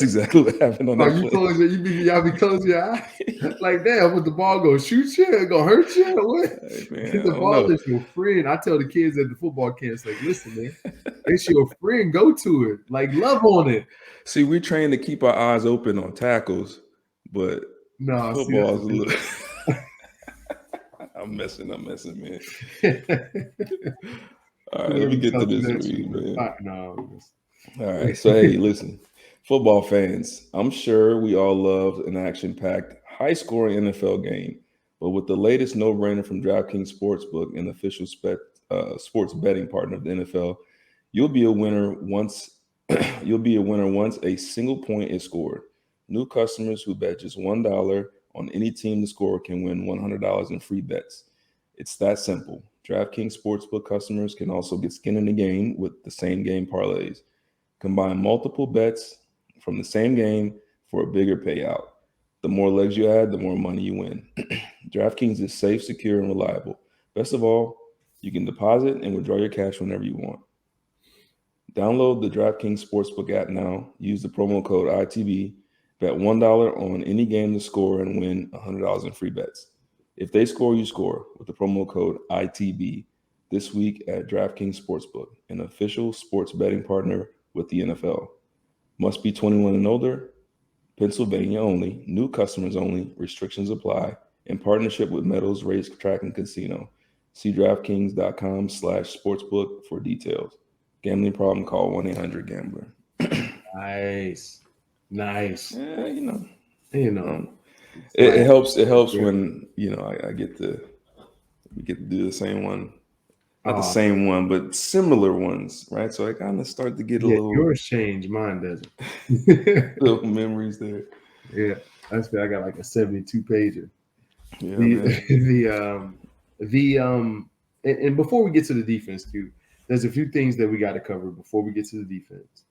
exactly what happened on that play. Y'all be closing your eyes? Like, damn, would the ball go shoot you? It gonna hurt you? Or what? Hey, man, the ball is your friend. I tell the kids at the football camps, like, listen, man, it's your friend. Go to it. Like, love on it. See, we're trained to keep our eyes open on tackles, but football is a little. I'm messing, man. All right, let me get to this read, man. All right, so hey, listen, football fans, I'm sure we all loved an action-packed, high-scoring NFL game, but with the latest no-brainer from DraftKings Sportsbook, an official sports betting partner of the NFL, you'll be a winner once a single point is scored. New customers who bet just $1 on any team to score can win $100 in free bets. It's that simple. DraftKings Sportsbook customers can also get skin in the game with the same game parlays. Combine multiple bets from the same game for a bigger payout. The more legs you add, the more money you win. DraftKings is safe, secure, and reliable. Best of all, you can deposit and withdraw your cash whenever you want. Download the DraftKings Sportsbook app now. Use the promo code ITB. Bet $1 on any game to score and win $100 in free bets. If they score, you score with the promo code ITB this week at DraftKings Sportsbook, an official sports betting partner with the NFL. Must be 21 and older. Pennsylvania only. New customers only. Restrictions apply. In partnership with Meadows Racetrack and Casino. See DraftKings.com/sportsbook for details. Gambling problem? Call 1-800-GAMBLER. Nice. Yeah, it helps. It helps when I get to do the same one. Not the same one, but similar ones, right? So I kind of start to get a little. Yours changed, mine doesn't. Little memories there. Yeah, that's good. I got like a 72 pager. Yeah, and before we get to the defense, too, there's a few things that we got to cover before we get to the defense.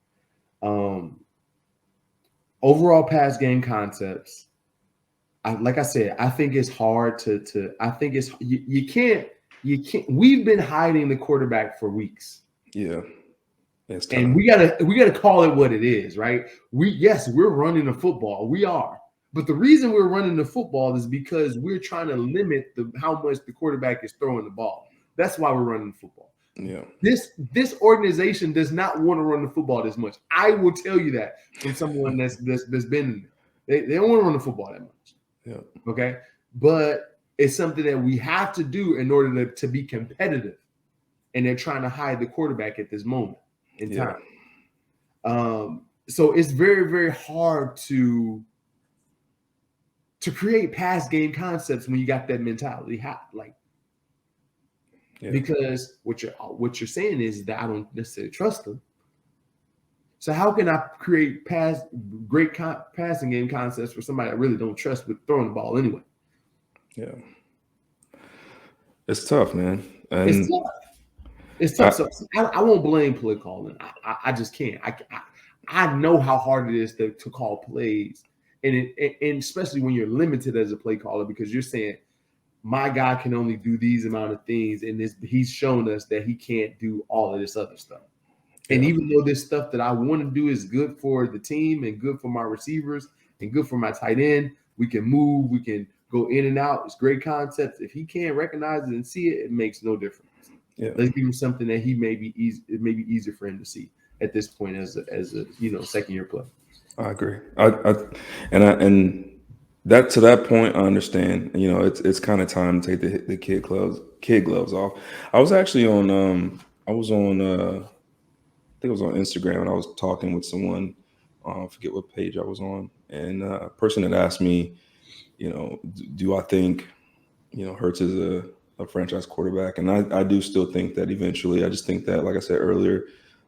Overall pass game concepts. Like I said, I think it's hard to. I think it's you can't. We've been hiding the quarterback for weeks. Yeah. And we gotta call it what it is, right? We're running the football. We are. But the reason we're running the football is because we're trying to limit how much the quarterback is throwing the ball. That's why we're running the football. Yeah. This organization does not want to run the football this much. I will tell you that from someone that's been in it. They don't want to run the football that much. Yeah. Okay. But it's something that we have to do in order to be competitive. And they're trying to hide the quarterback at this moment in time. So it's very, very hard to create pass game concepts when you got that mentality. Because what you're saying is that I don't necessarily trust them. So how can I create great passing game concepts for somebody I really don't trust with throwing the ball anyway? Yeah. It's tough, man. It's tough. So I won't blame play calling. I just can't. I know how hard it is to call plays, and especially when you're limited as a play caller, because you're saying my guy can only do these amount of things, and he's shown us that he can't do all of this other stuff. And even though this stuff that I want to do is good for the team and good for my receivers and good for my tight end, we can move, we can go in and out. It's great concepts. If he can't recognize it and see it, it makes no difference. Yeah. Let's give him something that he may be easy. It may be easier for him to see at this point as a second year player. I agree. And that to that point, I understand. It's kind of time to take the kid gloves off. I was actually on I think it was on Instagram, and I was talking with someone. I forget what page I was on, and a person had asked me, do I think, Hurts is a franchise quarterback? And I do still think that eventually. I just think that, like I said earlier,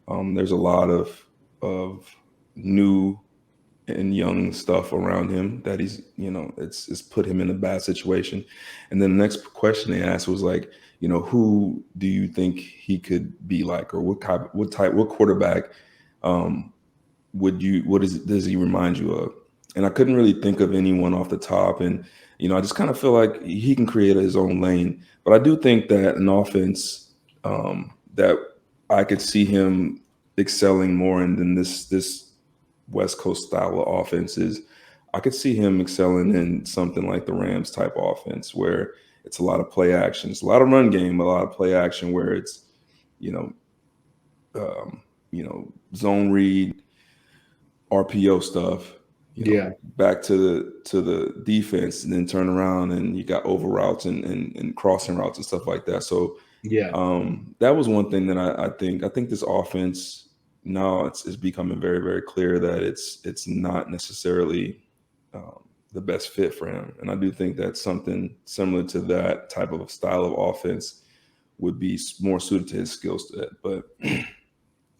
there's a lot of new and young stuff around him that he's, it's put him in a bad situation. And then the next question they asked was like, who do you think he could be like, or what quarterback does he remind you of? And I couldn't really think of anyone off the top. And, I just kind of feel like he can create his own lane. But I do think that an offense that I could see him excelling more in than this West Coast style of offenses, I could see him excelling in something like the Rams type offense, where it's a lot of play action, it's a lot of run game, a lot of play action, where it's zone read, RPO stuff. Back to the defense, and then turn around and you got over routes and crossing routes and stuff like that. So that was one thing that I think this offense now it's becoming very, very clear that it's not necessarily the best fit for him. And I do think that something similar to that type of style of offense would be more suited to his skill set. But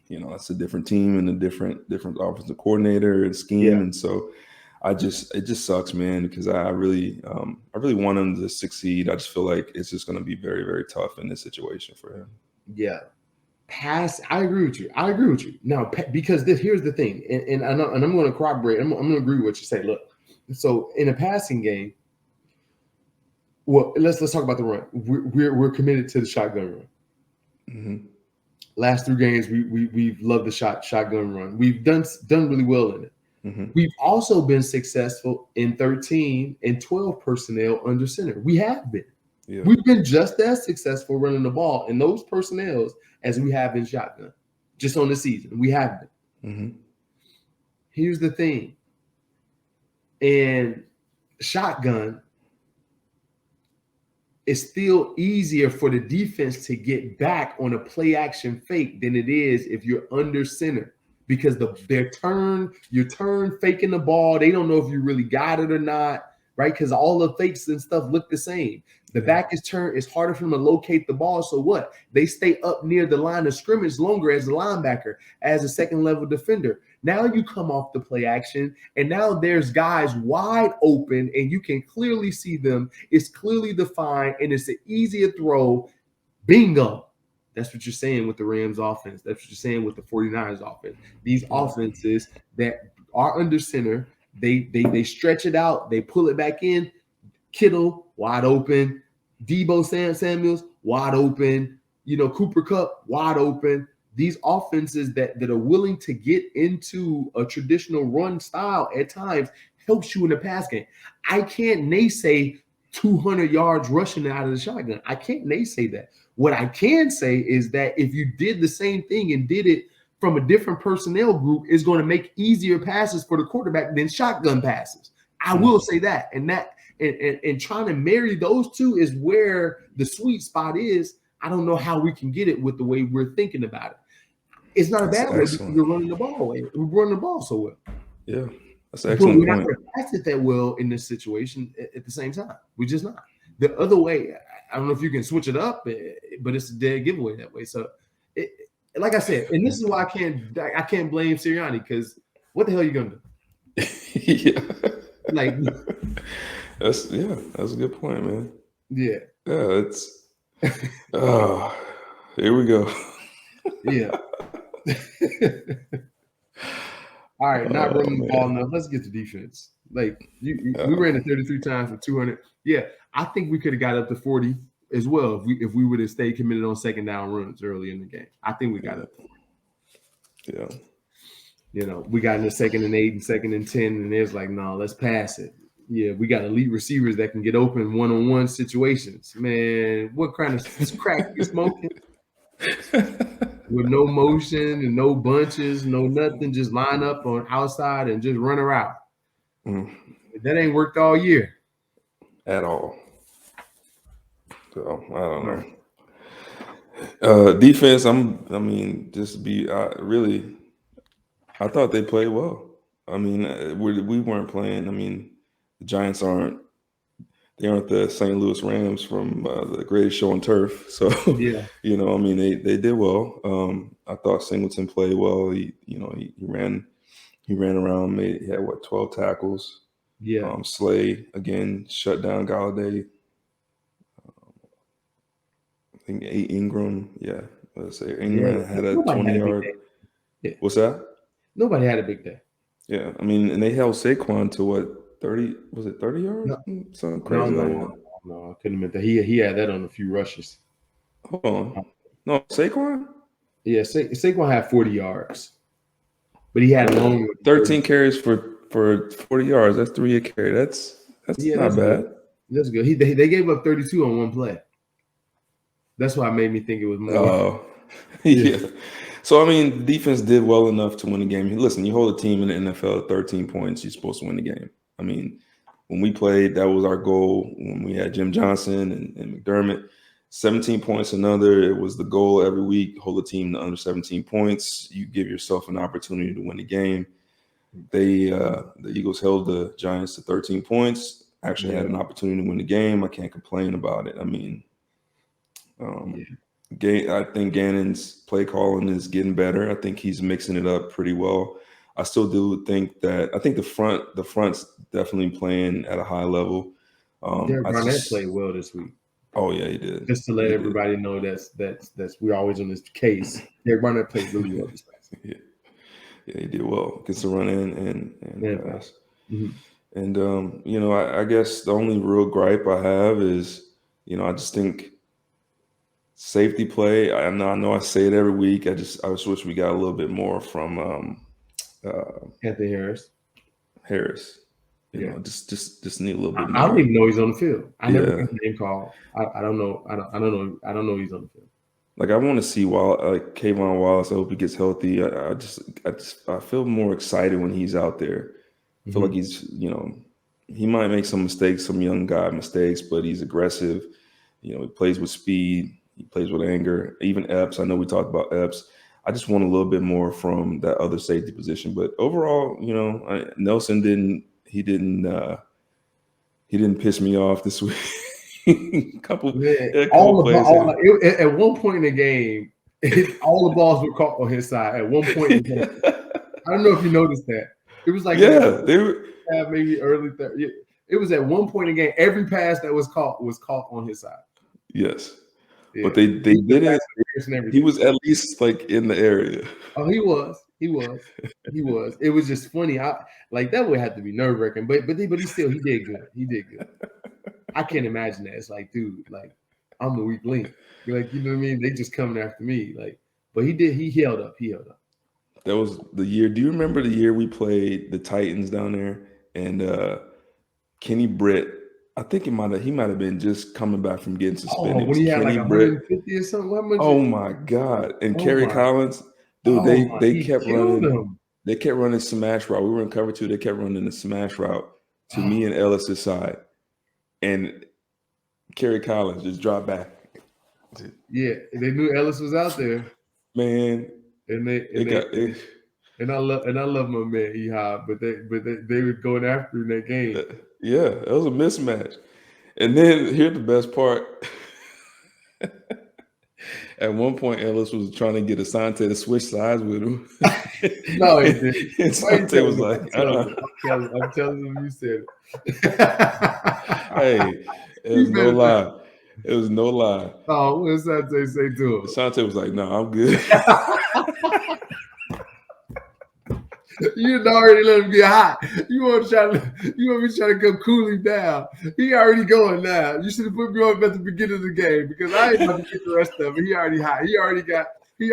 it's a different team and a different offensive coordinator and scheme. And so it just sucks, man, because I really want him to succeed. I just feel like it's just going to be very, very tough in this situation for him. Yeah. I agree with you. Now, because here's the thing, and I'm going to corroborate. I'm going to agree with what you say. Look, so in a passing game, well, let's talk about the run. We're committed to the shotgun run. Mm-hmm. Last 3 games, we've loved the shotgun run. We've done really well in it. Mm-hmm. We've also been successful in 13 and 12 personnel under center. We have been. Yeah. We've been just as successful running the ball in those personnels as we have in shotgun, just on the season. We have been. Mm-hmm. Here's the thing. In shotgun, it's still easier for the defense to get back on a play action fake than it is if you're under center, because you're turn faking the ball. They don't know if you really got it or not, right? Because all the fakes and stuff look the same. The back is turned. It's harder for them to locate the ball. So what? They stay up near the line of scrimmage longer as a linebacker, as a second level defender. Now you come off the play action, and now there's guys wide open, and you can clearly see them. It's clearly defined, and it's an easier throw. Bingo. That's what you're saying with the Rams offense. That's what you're saying with the 49ers offense. These offenses that are under center, they stretch it out. They pull it back in. Kittle, wide open. Debo Samuels, wide open. Cooper Kupp, wide open. These offenses that are willing to get into a traditional run style at times helps you in the pass game. I can't naysay 200 yards rushing out of the shotgun. I can't naysay that. What I can say is that if you did the same thing and did it from a different personnel group, it's going to make easier passes for the quarterback than shotgun passes. I will say that. And trying to marry those two is where the sweet spot is. I don't know how we can get it with the way we're thinking about it. It's not a bad way because we're running the ball away. We're running the ball so well. Yeah, that's an excellent point. We're not going to pass it that well in this situation at the same time. We're just not. The other way, I don't know if you can switch it up, but it's a dead giveaway that way. So, like I said, and this is why I can't blame Sirianni, because what the hell are you going to do? Yeah. Like, that's a good point, man. Yeah. Yeah, it's here we go. Yeah. All right, not Oh running the ball man. enough. Let's get to defense. Like we ran it 33 times for 200. Yeah, I think we could have got up to 40 as well if we would have stayed committed on second down runs early in the game. I think we got up to 40. Yeah. We got in the 2nd and 8 and 2nd and 10, and it's like, no, let's pass it. Yeah, we got elite receivers that can get open one-on-one situations. Man, what kind of crack you smoking? With no motion and no bunches, no nothing, just line up on outside and just run her out. That ain't worked all year At all. So I don't know. Right. Defense, I thought they played well. I mean, we weren't playing. I mean, the Giants aren't the St. Louis Rams from the Greatest Show on Turf. So, Yeah, I mean, they did well. I thought Singleton played well. He ran around, he had 12 tackles. yeah. Slay again shut down Galladay. I think Ingram. Yeah, let's say Ingram Yeah. had a Nobody had a big 20-yard. day. Yeah. What's that? Nobody had a big day. Yeah, I mean, and they held Saquon to 30? Was it 30 yards? No, Something no, crazy like no, that. no. I couldn't admit that. He had that on a few rushes. Hold on. No, Saquon? Yeah, Saquon had 40 yards, but he had long 13 carries for 40 yards. That's 3 a carry. That's not bad. Good. That's good. They gave up 32 on one play. That's why it made me think it was more. Oh, yeah. So, I mean, defense did well enough to win the game. Listen, you hold a team in the NFL at 13 points, you're supposed to win the game. I mean, when we played, that was our goal. When we had Jim Johnson and McDermott, 17 points another. It was the goal every week, hold a team to under 17 points. You give yourself an opportunity to win the game. The Eagles held the Giants to 13 points. Actually had an opportunity to win the game. I can't complain about it. I mean, I think Gannon's play calling is getting better. I think he's mixing it up pretty well. I still do think the front's definitely playing at a high level. Derek Barnett played well this week. Oh yeah, he did. Just to let everybody know that's we're always on this case. Derek Barnett played really well this last week. Yeah, he did well. Gets to run in and pass. Mm-hmm. And I guess the only real gripe I have is, I just think safety play. I know I say it every week. I just wish we got a little bit more from Anthony Harris. You know, just need a little bit more. I don't even know he's on the field. I never get the name called. I don't know. I don't know he's on the field. Like, I want to see Kayvon Wallace. I hope he gets healthy. I feel more excited when he's out there. I feel like he's, he might make some mistakes, some young guy mistakes, but he's aggressive. He plays with speed. He plays with anger. Even Epps. I know we talked about Epps. I just want a little bit more from that other safety position. But overall, Nelson didn't piss me off this week. At one point in the game, all the balls were caught on his side. At one point in the game, I don't know if you noticed that. It was like they were maybe early third. It was at one point in the game. Every pass that was caught on his side. Yes, but they did it. He was at least like in the area. Oh, he was. It was just funny. That would have to be nerve wracking, but he did good. He did good. I can't imagine that. It's like, dude, like, I'm the weak link. Like, you know what I mean? They just coming after me. Like, but he held up. That was the year. Do you remember the year we played the Titans down there? And Kenny Britt, I think he might have been just coming back from getting suspended. Oh, when he had like 150 or something. Oh my God! And Kerry Collins, dude, they kept running. They kept running smash route. We were in cover 2. They kept running the smash route to me and Ellis's side, and Kerry Collins just dropped back. Yeah, they knew Ellis was out there, man. And I love my man Ehab, but they were going after in that game. Yeah, it was a mismatch. And then here's the best part. At one point, Ellis was trying to get Asante to switch sides with him. No, he didn't. And Asante was like, I'm telling him you said it. Hey, it was no lie. It was no lie. Oh, what did Asante say to him? Asante was like, no, I'm good. You had already let him get hot. You want me to try to come cool him down. He already going now. You should have put me on at the beginning of the game because I ain't about to get the rest of it. He already hot. He already got he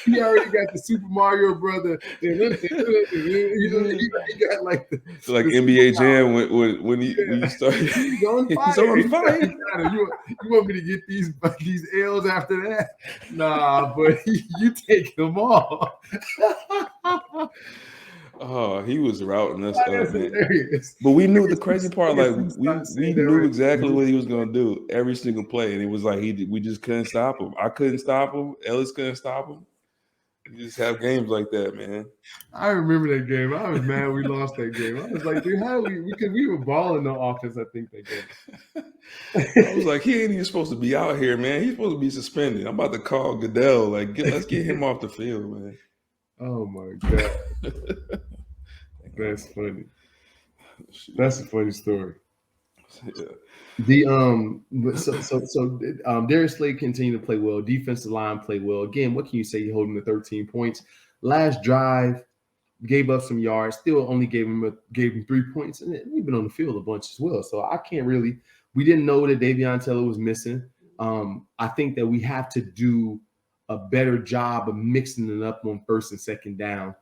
he already got the Super Mario brother. You know, he got like like the NBA superpower. Jam when you start He's on he's fire. on fire. You want me to get these L's after that? Nah, but you take them all. Oh, he was routing us That's up, man. hilarious. But we knew the crazy part, like we Say that knew right exactly there. what he was gonna do every single play, and it was like we just couldn't stop him. I couldn't stop him. Ellis couldn't stop him. You just have games like that, man. I remember that game. I was mad we lost that game. I was like, dude, how because we were balling no offense, I think that game. I was like, he ain't even supposed to be out here, man. He's supposed to be suspended. I'm about to call Goodell. Like, let's get him off the field, man. Oh my god. That's funny. That's a funny story. Yeah. Darius Slade continued to play well. Defensive line played well. Again, what can you say? You're holding the 13 points. Last drive, gave up some yards. Still only gave him 3 points, and we've been on the field a bunch as well. So I can't really. We didn't know that Davion Taylor was missing. I think that we have to do a better job of mixing it up on first and second down.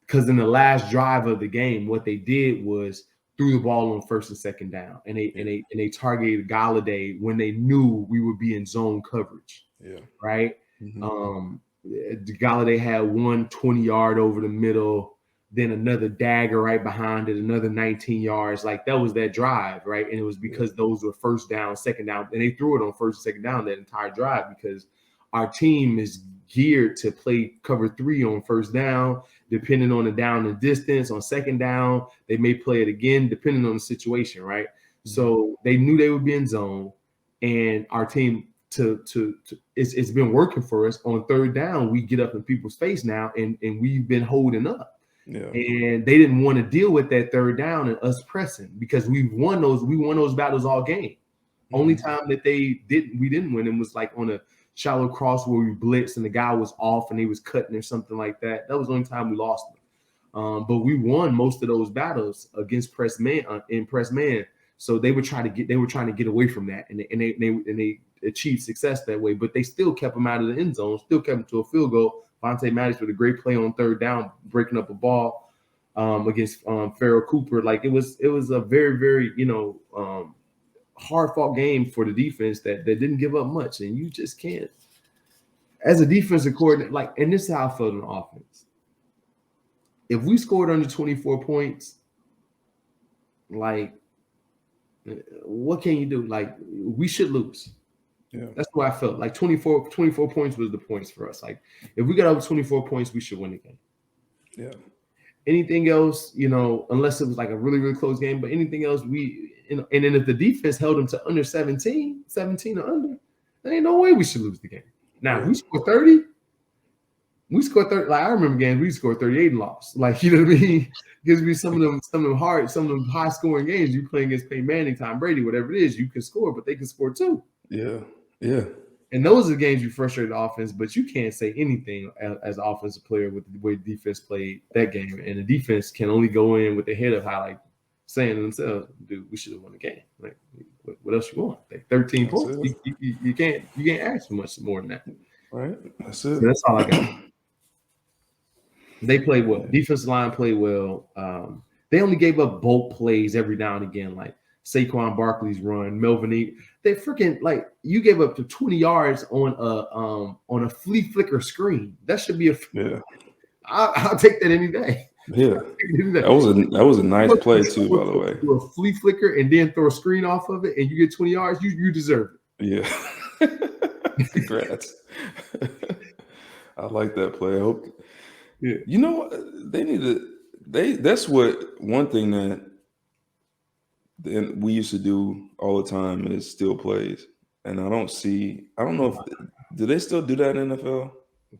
Because in the last drive of the game, what they did was threw the ball on first and second down, and they targeted Galladay when they knew we would be in zone coverage. Yeah. Right. Galladay had one 20-yard over the middle, then another dagger right behind it, another 19 yards. Like that was that drive, right? And it was because those were first down, second down, and they threw it on first and second down that entire drive because our team is geared to play cover 3 on first down, depending on the down and distance. On second down, they may play it again, depending on the situation, right? So they knew they would be in zone, and our team it's been working for us. On third down, we get up in people's face now, and we've been holding up. Yeah. And they didn't want to deal with that third down and us pressing because we won those battles all game. Only time that we didn't win them was like on a shallow cross where we blitzed and the guy was off and he was cutting or something like that. That was the only time we lost them. But we won most of those battles against press man. So they were trying to get away from that, and they achieved success that way. But they still kept them out of the end zone, still kept them to a field goal. Vontae Maddox with a great play on third down, breaking up a ball against Farrell Cooper. Like it was a very, very hard fought game for the defense that didn't give up much, and you just can't. As a defensive coordinator, and this is how I felt on offense. If we scored under 24 points, what can you do? Like, we should lose. Yeah. That's what I felt. Like 24 points was the points for us. Like, if we got over 24 points, we should win the game. Yeah. Anything else, unless it was like a really, really close game, but anything else, and then if the defense held them to under 17 or under, there ain't no way we should lose the game. Now, if we score 30, Like, I remember games we scored 38 and lost. Like, you know what I mean? Gives me some of them high scoring games. You playing against Peyton Manning, Tom Brady, whatever it is, you can score, but they can score too. Yeah. Yeah. And those are the games you frustrate the offense, but you can't say anything as an offensive player with the way the defense played that game. And the defense can only go in with their head up high, like saying to themselves, dude, we should have won the game. Like, what else you want? Like 13 points. You can't ask for much more than that. Right. That's it. So that's all I got. They played well. Defensive line played well. They only gave up bulk plays every now and again, like Saquon Barkley's run, Melvin E. They freaking you gave up to 20 yards on a flea flicker screen. That should be I'll take that any day. Yeah, that was a nice play too, by the way. Do a flea flicker and then throw a screen off of it, and you get 20 yards. You deserve it. Yeah, congrats. I like that play. I hope. Yeah, they need to. That's what one thing that we used to do all the time is steal plays, and I don't know if do they still do that in the NFL?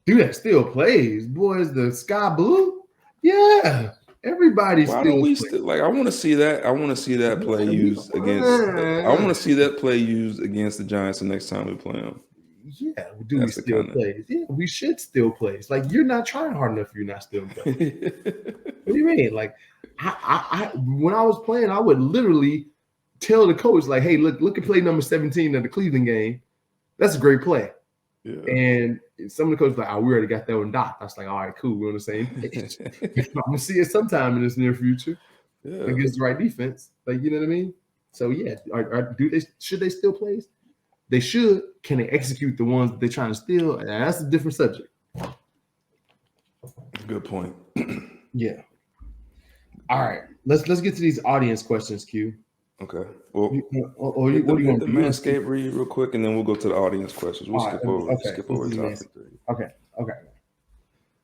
Do that steal plays, boys? The sky blue, yeah. Everybody's. Why don't we still I want to see that. I want to see that play used against. I want to see that play used against the Giants the next time we play them. Yeah, do we That's the still kind of. play? Yeah, we should still play. It's like you're not trying hard enough. You're not still playing. What do you mean? Like, when I was playing, I would literally tell the coach, like, "Hey, look at play number 17 of the Cleveland game. That's a great play." Yeah. And some of the coaches were like, "Oh, we already got that one docked." I was like, "All right, cool. We're on the same page. I'm gonna see it sometime in this near future Yeah. against the right defense." Like, you know what I mean? So yeah, should they still play? They should. Can they execute the ones that they're trying to steal? And that's a different subject. Good point. Yeah. All right. Let's get to these audience questions, Q. Okay. Well, What do you hit want the to do? Manscaped read real quick, and then we'll go to the audience questions. We'll All right. Okay. skip over Let's do topic 3. Okay.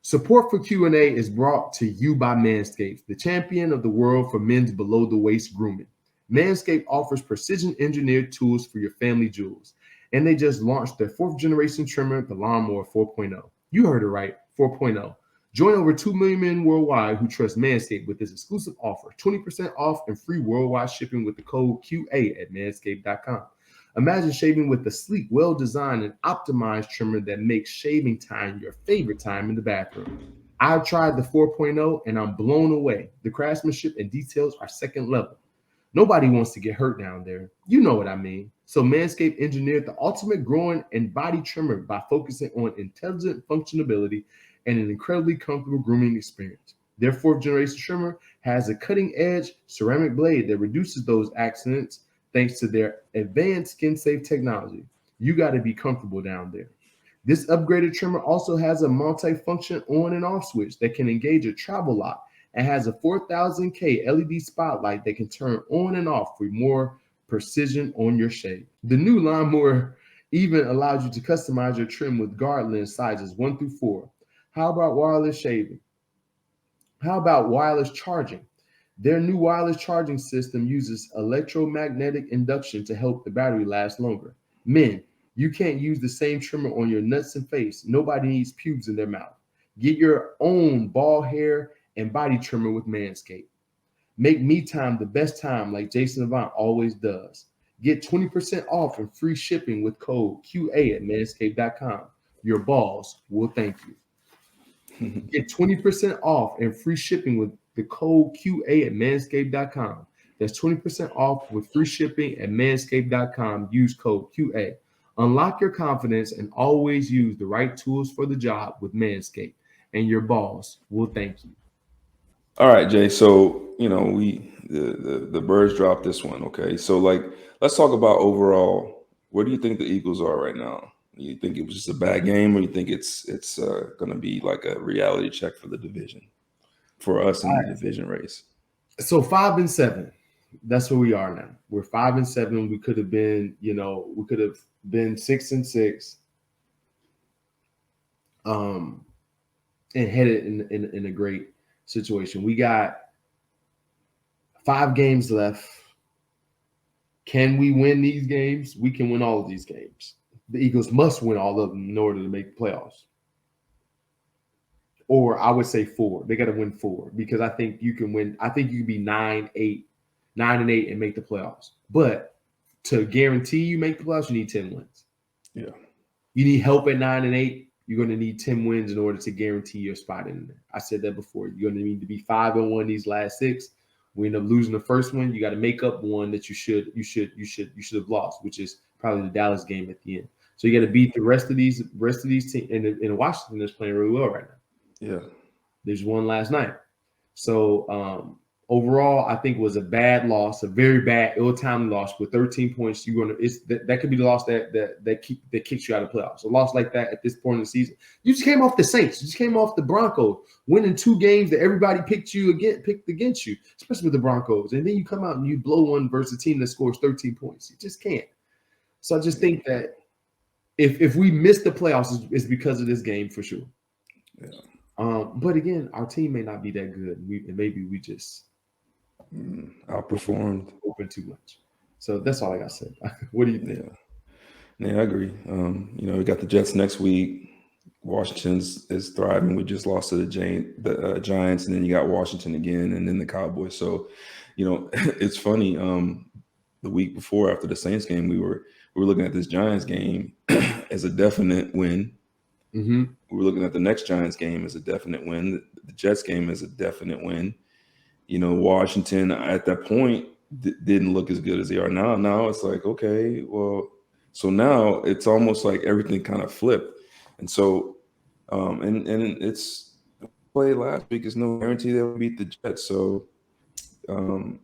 Support for Q&A is brought to you by Manscaped, the champion of the world for men's below-the-waist grooming. Manscaped offers precision-engineered tools for your family jewels, and they just launched their 4th-generation trimmer, the Lawnmower 4.0. You heard it right, 4.0. Join over 2 million men worldwide who trust Manscaped with this exclusive offer, 20% off and free worldwide shipping with the code QA at manscaped.com. Imagine shaving with a sleek, well-designed, and optimized trimmer that makes shaving time your favorite time in the bathroom. I've tried the 4.0 and I'm blown away. The craftsmanship and details are second level. Nobody wants to get hurt down there. You know what I mean. So Manscaped engineered the ultimate growing and body trimmer by focusing on intelligent functionality and an incredibly comfortable grooming experience. Their 4th-generation trimmer has a cutting-edge ceramic blade that reduces those accidents thanks to their advanced skin-safe technology. You got to be comfortable down there. This upgraded trimmer also has a multi-function on and off switch that can engage a travel lock and has a 4000K LED spotlight that can turn on and off for more precision on your shave. The new lawnmower even allows you to customize your trim with guard lens sizes 1 through 4. How about wireless shaving? How about wireless charging? Their new wireless charging system uses electromagnetic induction to help the battery last longer. Men, you can't use the same trimmer on your nuts and face. Nobody needs pubes in their mouth. Get your own ball hair and body trimmer with Manscaped. Make me time the best time like Jason Avant always does. Get 20% off and free shipping with code QA at manscaped.com. Your balls will thank you. Get 20% off and free shipping with the code QA at manscaped.com. That's 20% off with free shipping at manscaped.com. Use code QA. Unlock your confidence and always use the right tools for the job with Manscaped, and your balls will thank you. All right, Jay. So, the birds dropped this one. Okay. So, let's talk about overall, where do you think the Eagles are right now? You think it was just a bad game, or you think it's going to be like a reality check for the division, for us in the division race? So 5-7, that's where we are now. We're 5-7. We could have been, we could have been 6-6, and headed in a great situation. We got 5 games left. Can we win these games? We can win all of these games. The Eagles must win all of them in order to make the playoffs. Or I would say 4. They got to win 4 because I think you can win. I think you can be 9-8 and make the playoffs. But to guarantee you make the playoffs, you need 10 wins. Yeah. You need help at 9-8. You're going to need 10 wins in order to guarantee your spot in there. I said that before. You're going to need to be 5-1 these last 6. We end up losing the first one. You got to make up one that you should have lost, which is probably the Dallas game at the end. So you got to beat the rest of these teams. And Washington is playing really well right now. Yeah. There's one last night. So overall, I think it was a bad loss, a very bad, ill-timed loss with 13 points. That could be the loss that kicks you out of playoffs. A loss like that at this point in the season. You just came off the Saints. You just came off the Broncos, winning 2 games that everybody picked against you, especially with the Broncos. And then you come out and you blow one versus a team that scores 13 points. You just can't. So I just think that if we miss the playoffs, it's because of this game for sure. Yeah. But again, our team may not be that good. Maybe we just outperformed, open too much. So that's all I got to say. What do you think? Yeah, I agree. We got the Jets next week. Washington is thriving. We just lost to the Giants, and then you got Washington again, and then the Cowboys. So, it's funny. The week before, after the Saints game, we were we're looking at this Giants game as a definite win. Mm-hmm. We're looking at the next Giants game as a definite win. The Jets game is a definite win. Washington at that point didn't look as good as they are now. Now it's like, okay, well, so now it's almost like everything kind of flipped. And so, and it's play last week is no guarantee they'll beat the Jets. So I'm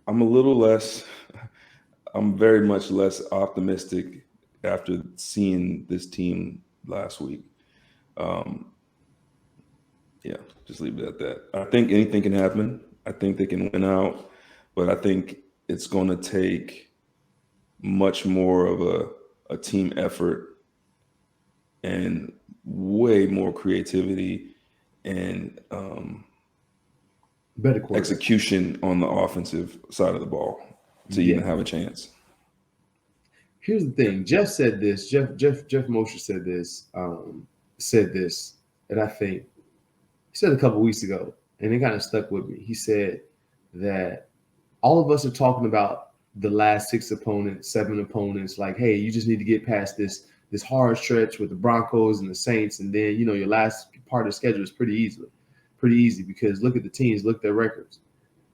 a little less, I'm very much less optimistic after seeing this team last week. Yeah, just leave it at that. I think anything can happen. I think they can win out, but I think it's going to take much more of a team effort and way more creativity and Better quarterback. execution on the offensive side of the ball to even have a chance. Here's the thing. Jeff said this. Jeff Mosher said this. And I think he said a couple weeks ago, and it kind of stuck with me. He said that all of us are talking about the last 7 opponents. Like, hey, you just need to get past this hard stretch with the Broncos and the Saints, and then your last part of the schedule is pretty easy because look at the teams, look at their records.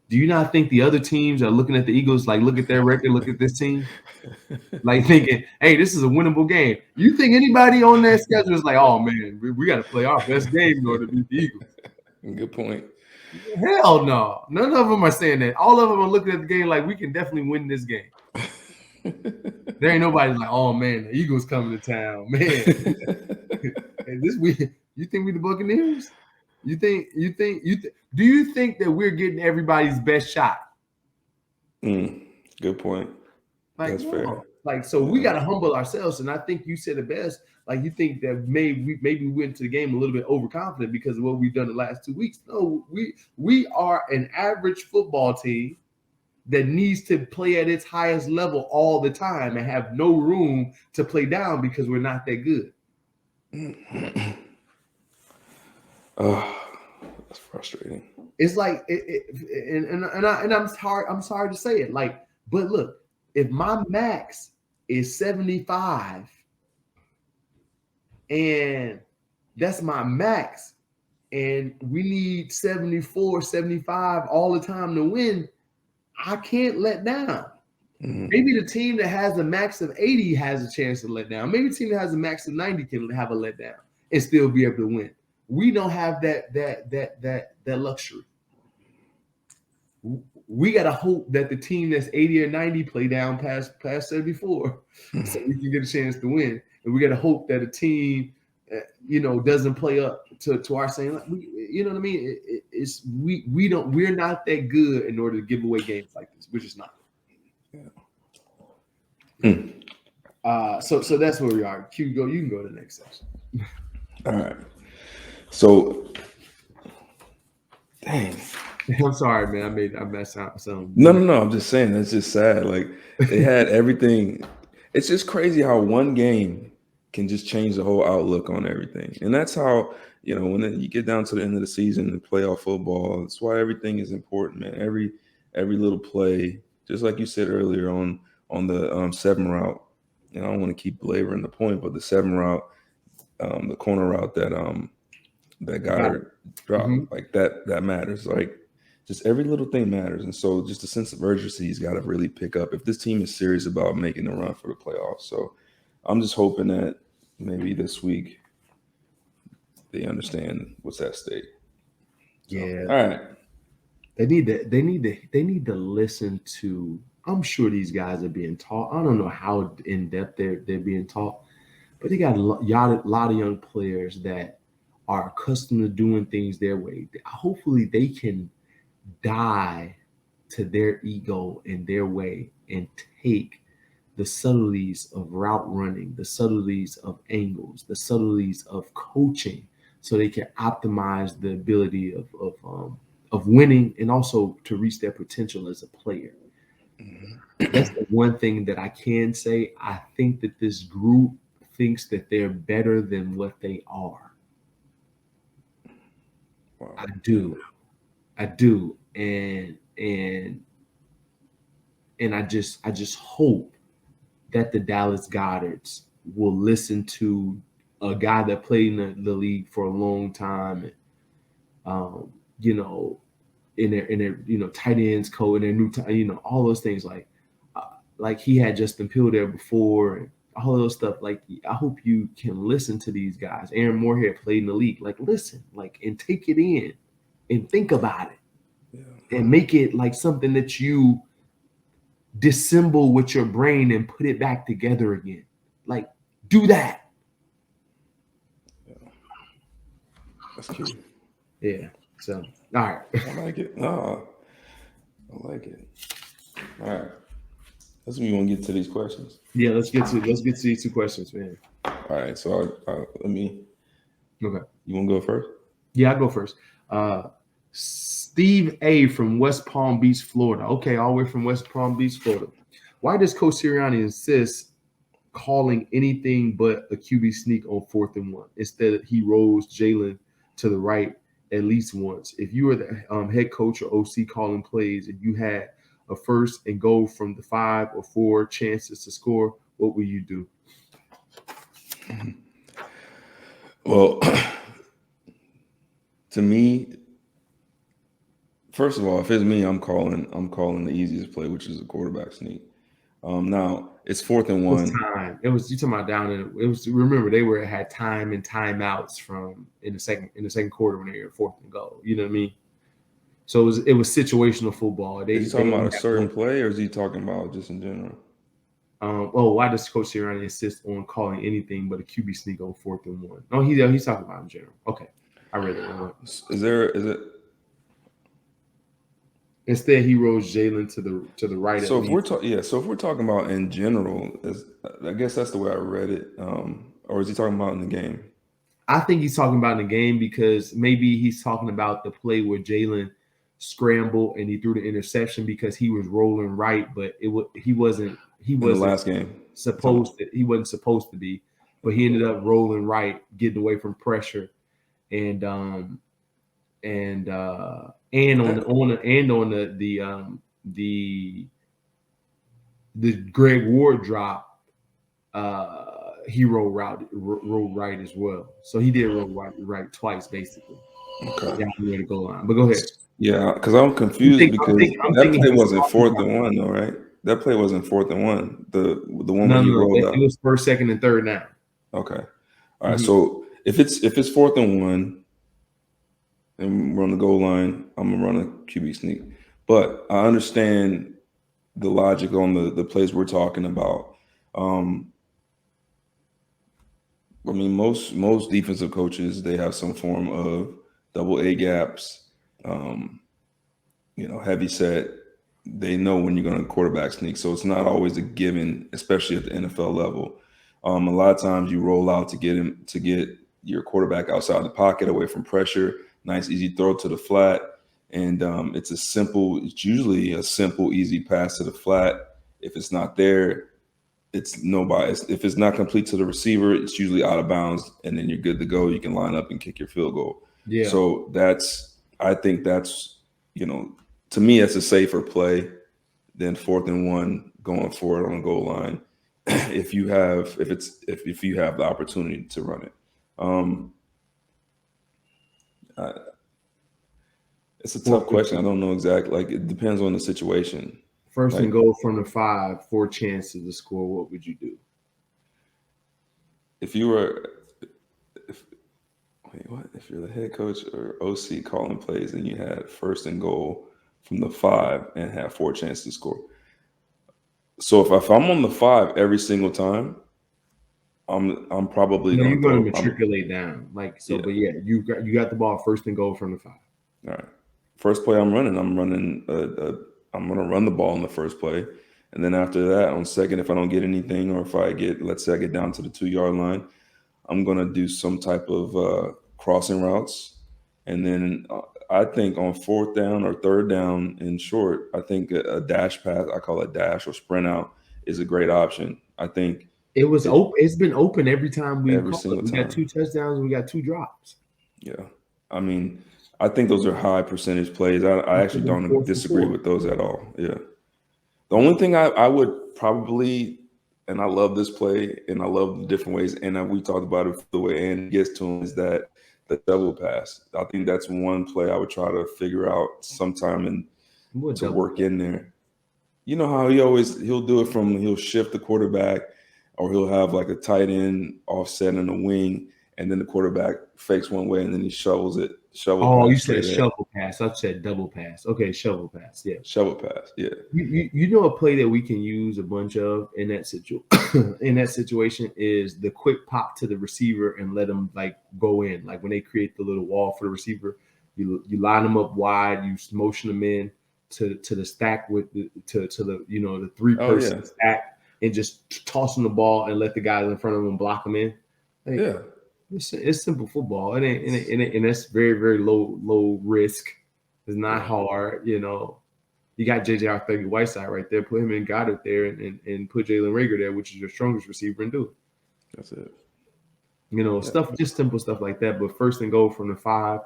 Do you not think the other teams are looking at the Eagles like, look at their record, look at this team, like thinking, hey, this is a winnable game? You think anybody on that schedule is like, oh man, we got to play our best game in order to beat the Eagles? Good point. Hell no. None of them are saying that. All of them are looking at the game like we can definitely win this game. There ain't nobody like, oh man, the Eagles coming to town, man. Hey, this week, you think we the Buccaneers? Do you think that we're getting everybody's best shot? Good point. Like, that's fair. Like, so we got to humble ourselves. And I think you said it best. Like, you think that maybe we went to the game a little bit overconfident because of what we've done the last 2 weeks. No, we are an average football team that needs to play at its highest level all the time and have no room to play down because we're not that good. Oh, that's frustrating. It's like, I'm sorry to say it. Like, but look, if my max is 75 and that's my max and we need 74, 75 all the time to win, I can't let down. Maybe the team that has a max of 80 has a chance to let down. Maybe the team that has a max of 90 can have a letdown and still be able to win. We don't have that luxury. We got to hope that the team that's 80 or 90 play down past 74 so we can get a chance to win. And we got to hope that a team, doesn't play up to our saying, you know what I mean? We're not that good in order to give away games like this. We're just not. So that's where we are. Q, you can go to the next section. All right. So, dang. I'm sorry, man. I messed up some. No. I'm just saying that's just sad. Like they had everything. It's just crazy how one game can just change the whole outlook on everything. And that's how when you get down to the end of the season and playoff football. That's why everything is important, man. Every little play, just like you said earlier on the 7 route. And I don't want to keep belaboring the point, but the 7 route, the corner route that Goddard dropped, like that matters. Like just every little thing matters. And so just a sense of urgency has got to really pick up if this team is serious about making a run for the playoffs. So I'm just hoping that maybe this week they understand what's at stake. So, yeah. All right. They need to listen to. I'm sure these guys are being taught. I don't know how in depth they're being taught, but they got a lot of young players that are accustomed to doing things their way. Hopefully, they can die to their ego and their way and take the subtleties of route running, the subtleties of angles, the subtleties of coaching, so they can optimize the ability of winning and also to reach their potential as a player. That's the one thing that I can say. I think that this group thinks that they're better than what they are. Wow. I do. And I just hope that the Dallas Goddards will listen to a guy that played in the league for a long time, and you know, in their tight ends code and their new all those things like he had Justin Peele there before and all of those stuff. Like I hope you can listen to these guys. Aaron Moorhead played in the league. Like listen, like and take it in and think about it and make it like something that you dissemble with your brain and put it back together again. Like do that. That's cute. Yeah. So all right. I like it. No, I like it. All right. That's when you want to get to these questions. Yeah, let's get to these two questions, man. All right. So let me. Okay. You want to go first? Yeah, I'll go first. Steve A. from West Palm Beach, Florida. Okay, all the way from West Palm Beach, Florida. Why does Coach Sirianni insist calling anything but a QB sneak on 4th and 1? Instead, he rolls Jalen to the right at least once. If you were the head coach or OC calling plays and you had a 1st and goal from the 5 or 4 chances to score, what will you do? Well, to me, first of all, if it's me, I'm calling the easiest play, which is a quarterback sneak. Now it's 4th and 1. Time. It was you talking about down in it was. Remember they had time and timeouts from in the second quarter when they were 4th and goal. You know what I mean? So it was situational football. Is he talking about a certain play, or is he talking about just in general? Why does Coach Sirianni insist on calling anything but a QB sneak on 4th and 1? No, he's talking about in general. Okay, I read it wrong. Is it? Instead, he rolls Jalen to the right. So if we're talking about in general, I guess that's the way I read it. Or is he talking about in the game? I think he's talking about in the game because maybe he's talking about the play where Jalen scrambled and he threw the interception because he was rolling right, but he wasn't in the last game he wasn't supposed to be, but he ended up rolling right, getting away from pressure, and on the Greg Ward drop, he rolled right as well. So he did roll right twice basically. Okay. Down near the goal line. But go ahead. Yeah, because I'm confused because that play wasn't 4th and 1 though, right? That play wasn't 4th and 1. The one where he rolled out. It was 1st, 2nd, and 3rd now. Okay. All right. So if it's 4th and 1 and we're on the goal line, I'm gonna run a QB sneak. But I understand the logic on the plays we're talking about. I mean, most defensive coaches, they have some form of double A gaps, heavy set. They know when you're going to quarterback sneak. So it's not always a given, especially at the NFL level. A lot of times you roll out to get your quarterback outside the pocket, away from pressure. Nice, easy throw to the flat. And it's usually a simple, easy pass to the flat. If it's not there, it's no bias. If it's not complete to the receiver, it's usually out of bounds, and then you're good to go. You can line up and kick your field goal. Yeah. So I think that's, to me, it's a safer play than 4th and 1 going for it on the goal line. if you have the opportunity to run it. It's a tough question. I don't know exactly. Like, it depends on the situation. 1st and goal from the 5, 4 chances to score. What would you do? If you're the head coach or OC calling plays and you had 1st and goal from the 5 and have 4 chances to score. So if I'm on the 5 every single time, I'm probably you're going to matriculate down. Like so, yeah. But yeah, you got the ball 1st and goal from the 5. All right. First play I'm going to run the ball in the first play. And then after that, on 2nd, if I don't get anything, or if let's say I get down to the 2-yard line, I'm going to do some type of crossing routes. And then I think on 4th down or 3rd down in short, I think a dash pass, I call it dash or sprint out, is a great option. I think open. It's been open every time we got 2 touchdowns and we got 2 drops. Yeah. I mean, I think those are high percentage plays. I actually don't disagree with those at all. Yeah. The only thing I would probably and I love this play, and I love the different ways. And we talked about it the way Andy gets to him is that the double pass. I think that's one play I would try to figure out sometime and to work in there. You know how he'll do it he'll shift the quarterback, or he'll have like a tight end offset in the wing, and then the quarterback fakes one way and then he shovels it. Oh, you said shovel pass. I said double pass. Okay, shovel pass. Yeah, shovel pass. Yeah. You know a play that we can use a bunch of in that situation is the quick pop to the receiver and let them like go in. Like when they create the little wall for the receiver, you line them up wide, you motion them in to the stack with the the three-person stack, and just tossing the ball and let the guys in front of them block them in. Like, yeah. It's simple football. It ain't, and that's very, very low risk. It's not hard, You got JJ Arthur-Whiteside right there. Put him in Goddard there, and put Jalen Reagor there, which is your strongest receiver, and do it. That's it. Stuff, just simple stuff like that. But first and goal from the 5.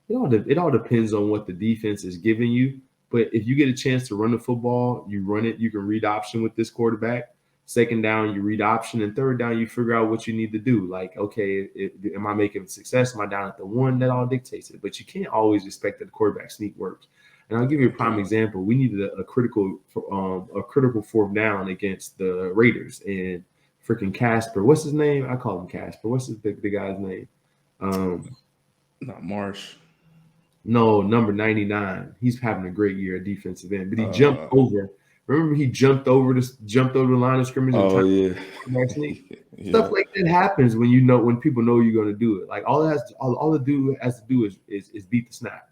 It all depends on what the defense is giving you. But if you get a chance to run the football, you run it. You can read option with this quarterback. Second down, you read option, and third down, you figure out what you need to do. Like, okay, am I making success? Am I down at the 1? That all dictates it. But you can't always expect that the quarterback sneak works. And I'll give you a prime example. We needed a critical 4th down against the Raiders, and freaking Casper. What's his name? I call him Casper. What's the guy's name? Not Marsh. No, number 99. He's having a great year at defensive end, but he jumped over. Remember, he jumped over the line of scrimmage. Oh yeah. Stuff like that happens when people know you're going to do it. Like all the dude has to do is beat the snap.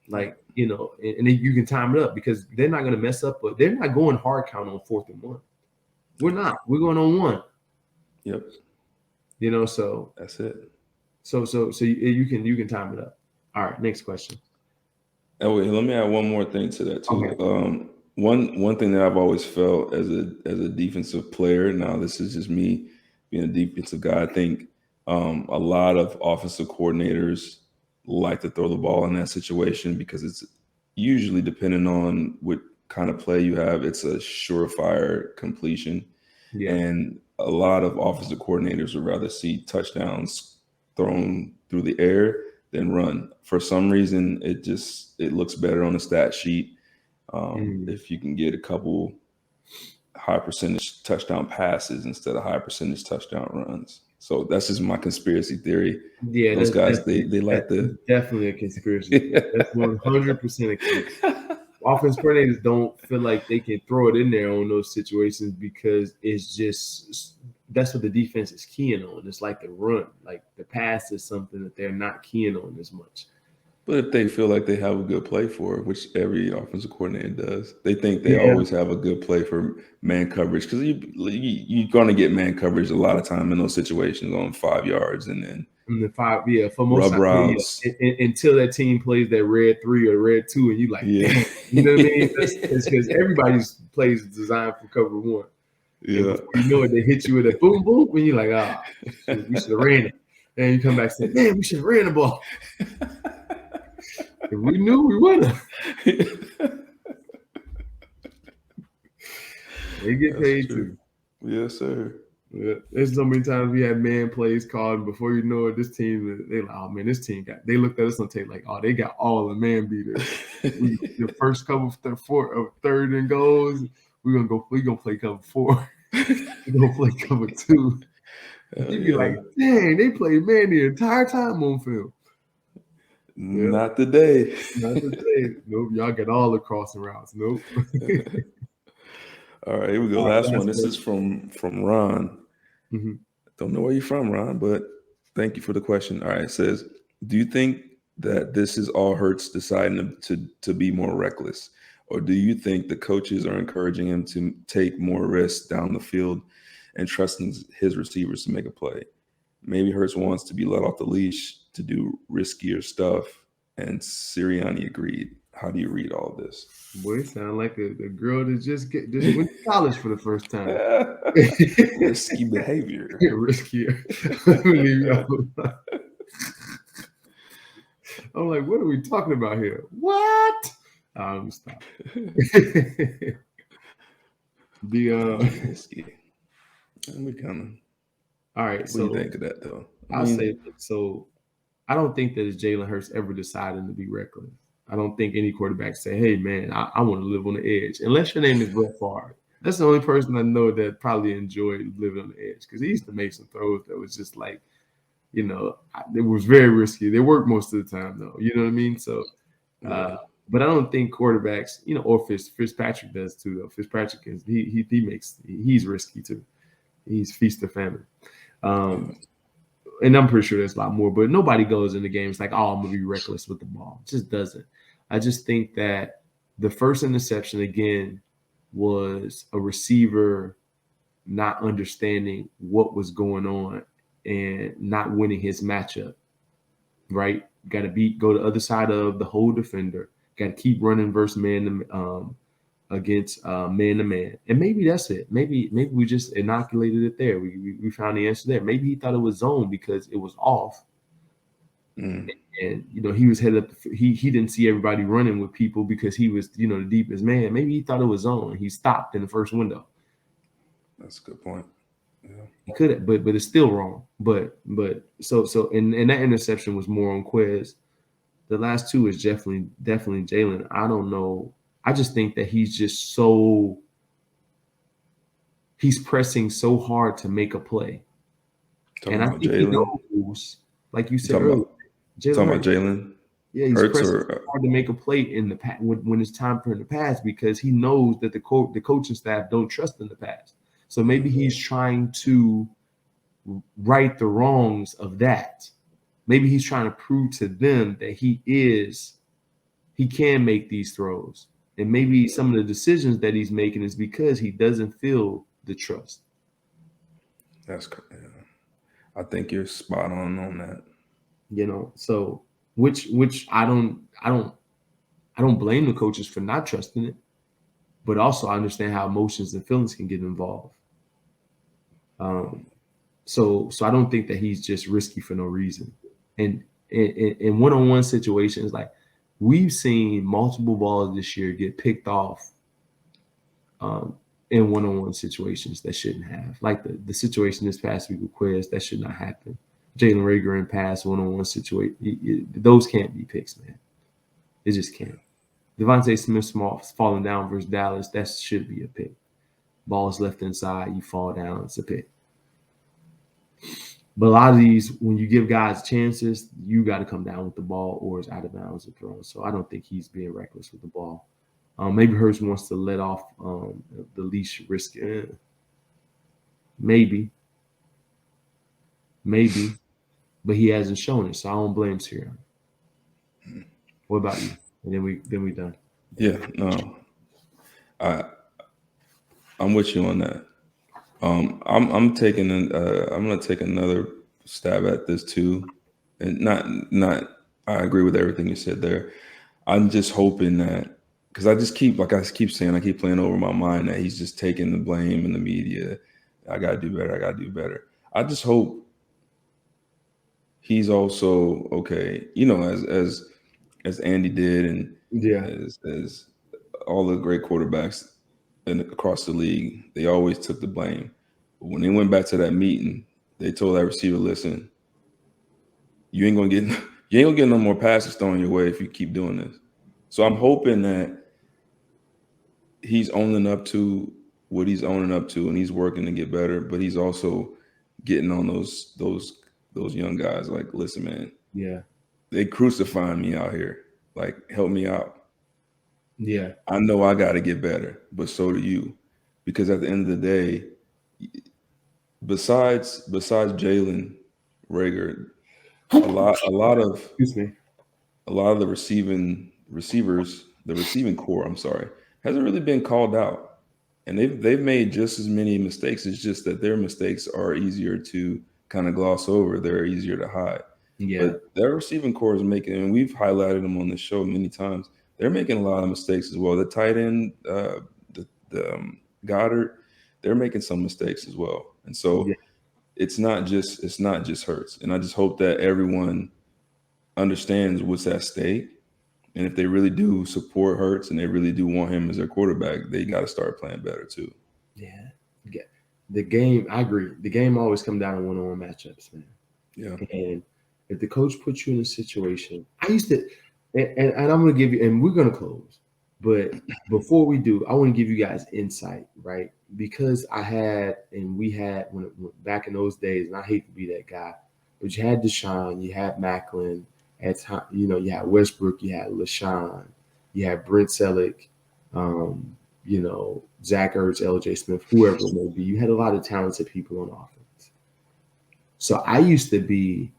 Like and then you can time it up because they're not going to mess up. But they're not going hard count on 4th and 1. We're not. We're going on 1. Yep. So that's it. So you can time it up. All right. Next question. Oh wait, let me add one more thing to that too. Okay. One thing that I've always felt as a defensive player, now this is just me being a defensive guy, I think a lot of offensive coordinators like to throw the ball in that situation because it's usually depending on what kind of play you have, it's a surefire completion. Yeah. And a lot of offensive coordinators would rather see touchdowns thrown through the air than run. For some reason, it looks better on the stat sheet. If you can get a couple high percentage touchdown passes instead of high percentage touchdown runs. So that's just my conspiracy theory. Yeah, those guys they like definitely a conspiracy. That's 100% a conspiracy. Offense coordinators don't feel like they can throw it in there on those situations because it's just that's what the defense is keying on. It's like the run, like the pass is something that they're not keying on as much. But if they feel like they have a good play for it, which every offensive coordinator does, they think they always have a good play for man coverage because you're going to get man coverage a lot of time in those situations on 5 yards and then the 5, for most rub routes until that team plays that red 3 or red 2, and you like, damn, you know what I mean? It's because everybody's plays is designed for cover 1. Yeah, they hit you with a boom boom, and you're like, we should have ran it. And you come back and say, man, we should have ran the ball. If we knew, we would have. They get paid too. Yes, sir. Yeah. There's so many times we had man plays called, and before you know it, this team, they like, oh man, this team they looked at us on tape like, oh, they got all the man beaters. The first couple of 3rd and goals, we're gonna play cover 4. We're gonna play cover 2. You'd be like, dang, they played man the entire time on film. Yeah. Not today. Not today. Nope. Y'all get all the crossing routes. Nope. All right, here we go. Last one. This is from Ron. Mm-hmm. Don't know where you're from, Ron, but thank you for the question. All right, it says, do you think that this is all Hurts deciding to be more reckless? Or do you think the coaches are encouraging him to take more risks down the field and trusting his receivers to make a play? Maybe Hurts wants to be let off the leash to do riskier stuff, and Sirianni agreed. How do you read all this? Boy, it sounds like a girl that just went to college for the first time. Risky behavior. Yeah, riskier. I'm like, what are we talking about here? What? Stop. And we kind of, All right, what do you so think of that though? I I'll say mean, this. So I don't think that it's Jalen Hurts ever deciding to be reckless. I don't think any quarterback say, "Hey, man, I want to live on the edge." Unless your name is Brett Favre, that's the only person I know that probably enjoyed living on the edge because he used to make some throws that was just like, it was very risky. They worked most of the time, though. You know what I mean? So, uh, yeah, but I don't think quarterbacks, or Fitzpatrick does too. Though Fitzpatrick is he's risky too. He's feast or famine. yeah, Um, and I'm pretty sure there's a lot more, but nobody goes in the games like, oh, I'm gonna be reckless with the ball. It just doesn't. I just think that the first interception again was a receiver not understanding what was going on and not winning his matchup. Right? Got to go to the other side of the whole defender. Got to keep running versus man against man to man. And maybe that's it. Maybe we just inoculated it there. We found the answer there. Maybe he thought it was zone because it was off. mm, And he was headed up. He didn't see everybody running with people because he was the deepest man. Maybe he thought it was zone. He stopped in the first window. that's a good point. Yeah, He could have, but it's still wrong. But and that interception was more on Quez. The last two is definitely Jalen. I don't know. I just think that he's pressing so hard to make a play. And talking I about think he Jalen. knows, like you You said earlier, Jalen talking about Hurts. Jalen Yeah, he's Hurts pressing or hard to make a play in the when it's time for him to pass because he knows that the coaching staff don't trust him to pass. So maybe he's trying to right the wrongs of that. Maybe he's trying to prove to them that he can make these throws. And maybe some of the decisions that he's making is because he doesn't feel the trust. yeah. I think you're spot on that. So which I don't blame the coaches for not trusting it, but also I understand how emotions and feelings can get involved. Um, so I don't think that he's just risky for no reason. And in one-on-one situations, like we've seen multiple balls this year get picked off um, in one-on-one situations that shouldn't have. Like the situation this past week with Quez, that should not happen. Jalen Rager in pass one-on-one situation, those can't be picks, man. It just can't. Devontae Smith falling down versus Dallas, that should be a pick. Ball's left inside, you fall down, it's a pick. But a lot of these, when you give guys chances, you got to come down with the ball or it's out of bounds and thrown. So I don't think he's being reckless with the ball. Maybe Hurst wants to let off the leash risk. Maybe, but he hasn't shown it, so I don't blame Sirianni. What about you? And then we done. Yeah, no, I I'm with you on that. I'm gonna take another stab at this too, and not I agree with everything you said there. I'm just hoping that because I keep saying I keep playing over my mind that he's just taking the blame in the media. I gotta do better. I gotta do better. I just hope he's also okay. As Andy did, and Yeah, as all the great quarterbacks across the league, they always took the blame. But when they went back to that meeting, they told that receiver, "Listen, you ain't gonna get you ain't gonna get no more passes thrown your way if you keep doing this." So I'm hoping that he's owning up to what he's owning up to, and he's working to get better. But he's also getting on those young guys. Like, listen, man, yeah, they crucifying me out here. Like, help me out. yeah. I know I got to get better, but so do you, because at the end of the day, besides Jalen Rager, Excuse me. a lot of the receiving core, I'm sorry, hasn't really been called out, and they've made just as many mistakes. It's just that their mistakes are easier to kind of gloss over. They're easier to hide. Yeah, But their receiving core is making, and we've highlighted them on the show many times. They're making a lot of mistakes as well. The tight end, Goddard, they're making some mistakes as well. And yeah, so it's not just Hurts. And I just hope that everyone understands what's at stake. And if they really do support Hurts and they really do want him as their quarterback, they got to start playing better too. yeah. Yeah. the game, I agree. The game always come down to one-on-one matchups, man. Yeah. And if the coach puts you in a situation, I used to, and I'm going to give you, and we're going to close. But before we do, I want to give you guys insight, right? Because I had, and we had, when back in those days, and I hate to be that guy, but you had Deshaun, you had Macklin, at time, you had Westbrook, you had LaShawn, you had Brent Selleck, Zach Ertz, LJ Smith, whoever it may be. You had a lot of talented people on offense. So I used to be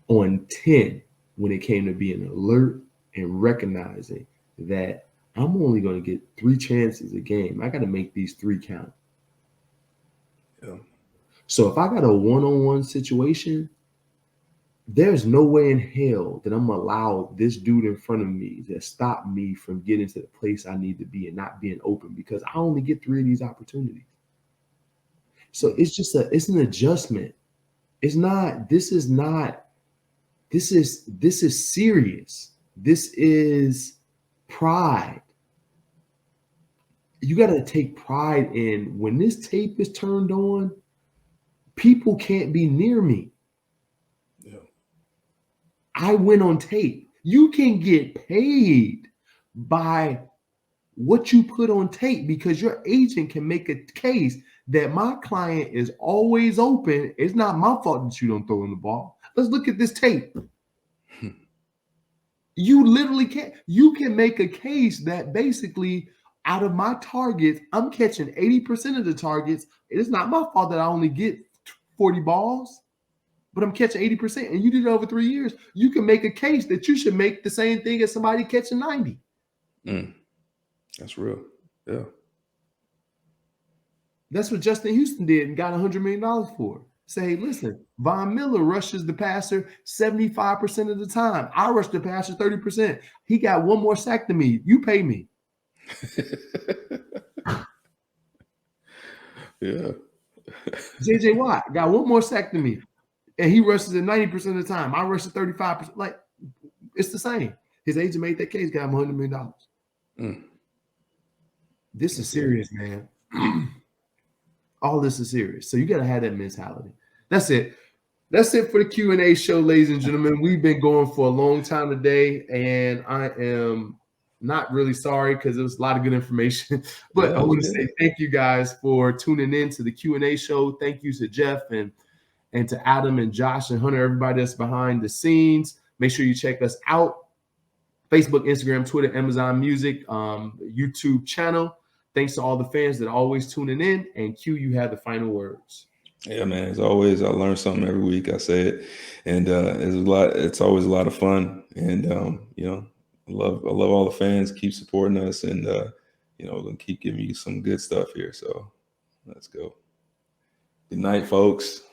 on 10 when it came to being alert and recognizing that I'm only going to get 3 chances a game. I got to make these 3 count. Yeah. So if I got a one-on-one situation, there's no way in hell that I'm going to allow this dude in front of me to stop me from getting to the place I need to be and not being open, because I only get 3 of these opportunities. So it's an adjustment. This is serious. This is pride. You got to take pride in when this tape is turned on, people can't be near me. Yeah. I went on tape. You can get paid by what you put on tape, because your agent can make a case that my client is always open. It's not my fault that you don't throw in the ball. Let's look at this tape. You literally can't. You can make a case that basically out of my targets, I'm catching 80% of the targets. It's not my fault that I only get 40 balls, but I'm catching 80%. And you did it over 3 years. You can make a case that you should make the same thing as somebody catching 90. That's real. Yeah. That's what Justin Houston did and got $100 million for. Say, hey, listen, Von Miller rushes the passer 75% of the time. I rush the passer 30%. He got 1 more sack than me. You pay me. Yeah. JJ Watt got 1 more sack than me, and he rushes it 90% of the time. I rush it 35%. Like, it's the same. His agent made that case, got him $100 million. This is serious, man. All this is serious. So you got to have that mentality. That's it. That's it for the Q&A show, ladies and gentlemen. We've been going for a long time today, and I am not really sorry because it was a lot of good information. But I want to say thank you guys for tuning in to the Q&A show. Thank you to Jeff and to Adam and Josh and Hunter, everybody that's behind the scenes. Make sure you check us out. Facebook, Instagram, Twitter, Amazon Music, YouTube channel. Thanks to all the fans that are always tuning in. And Q, you have the final words. Yeah, man. As always, I learn something every week. I say it, and it's always a lot of fun. And I love all the fans. Keep supporting us, and we're gonna keep giving you some good stuff here. So let's go. Good night, folks.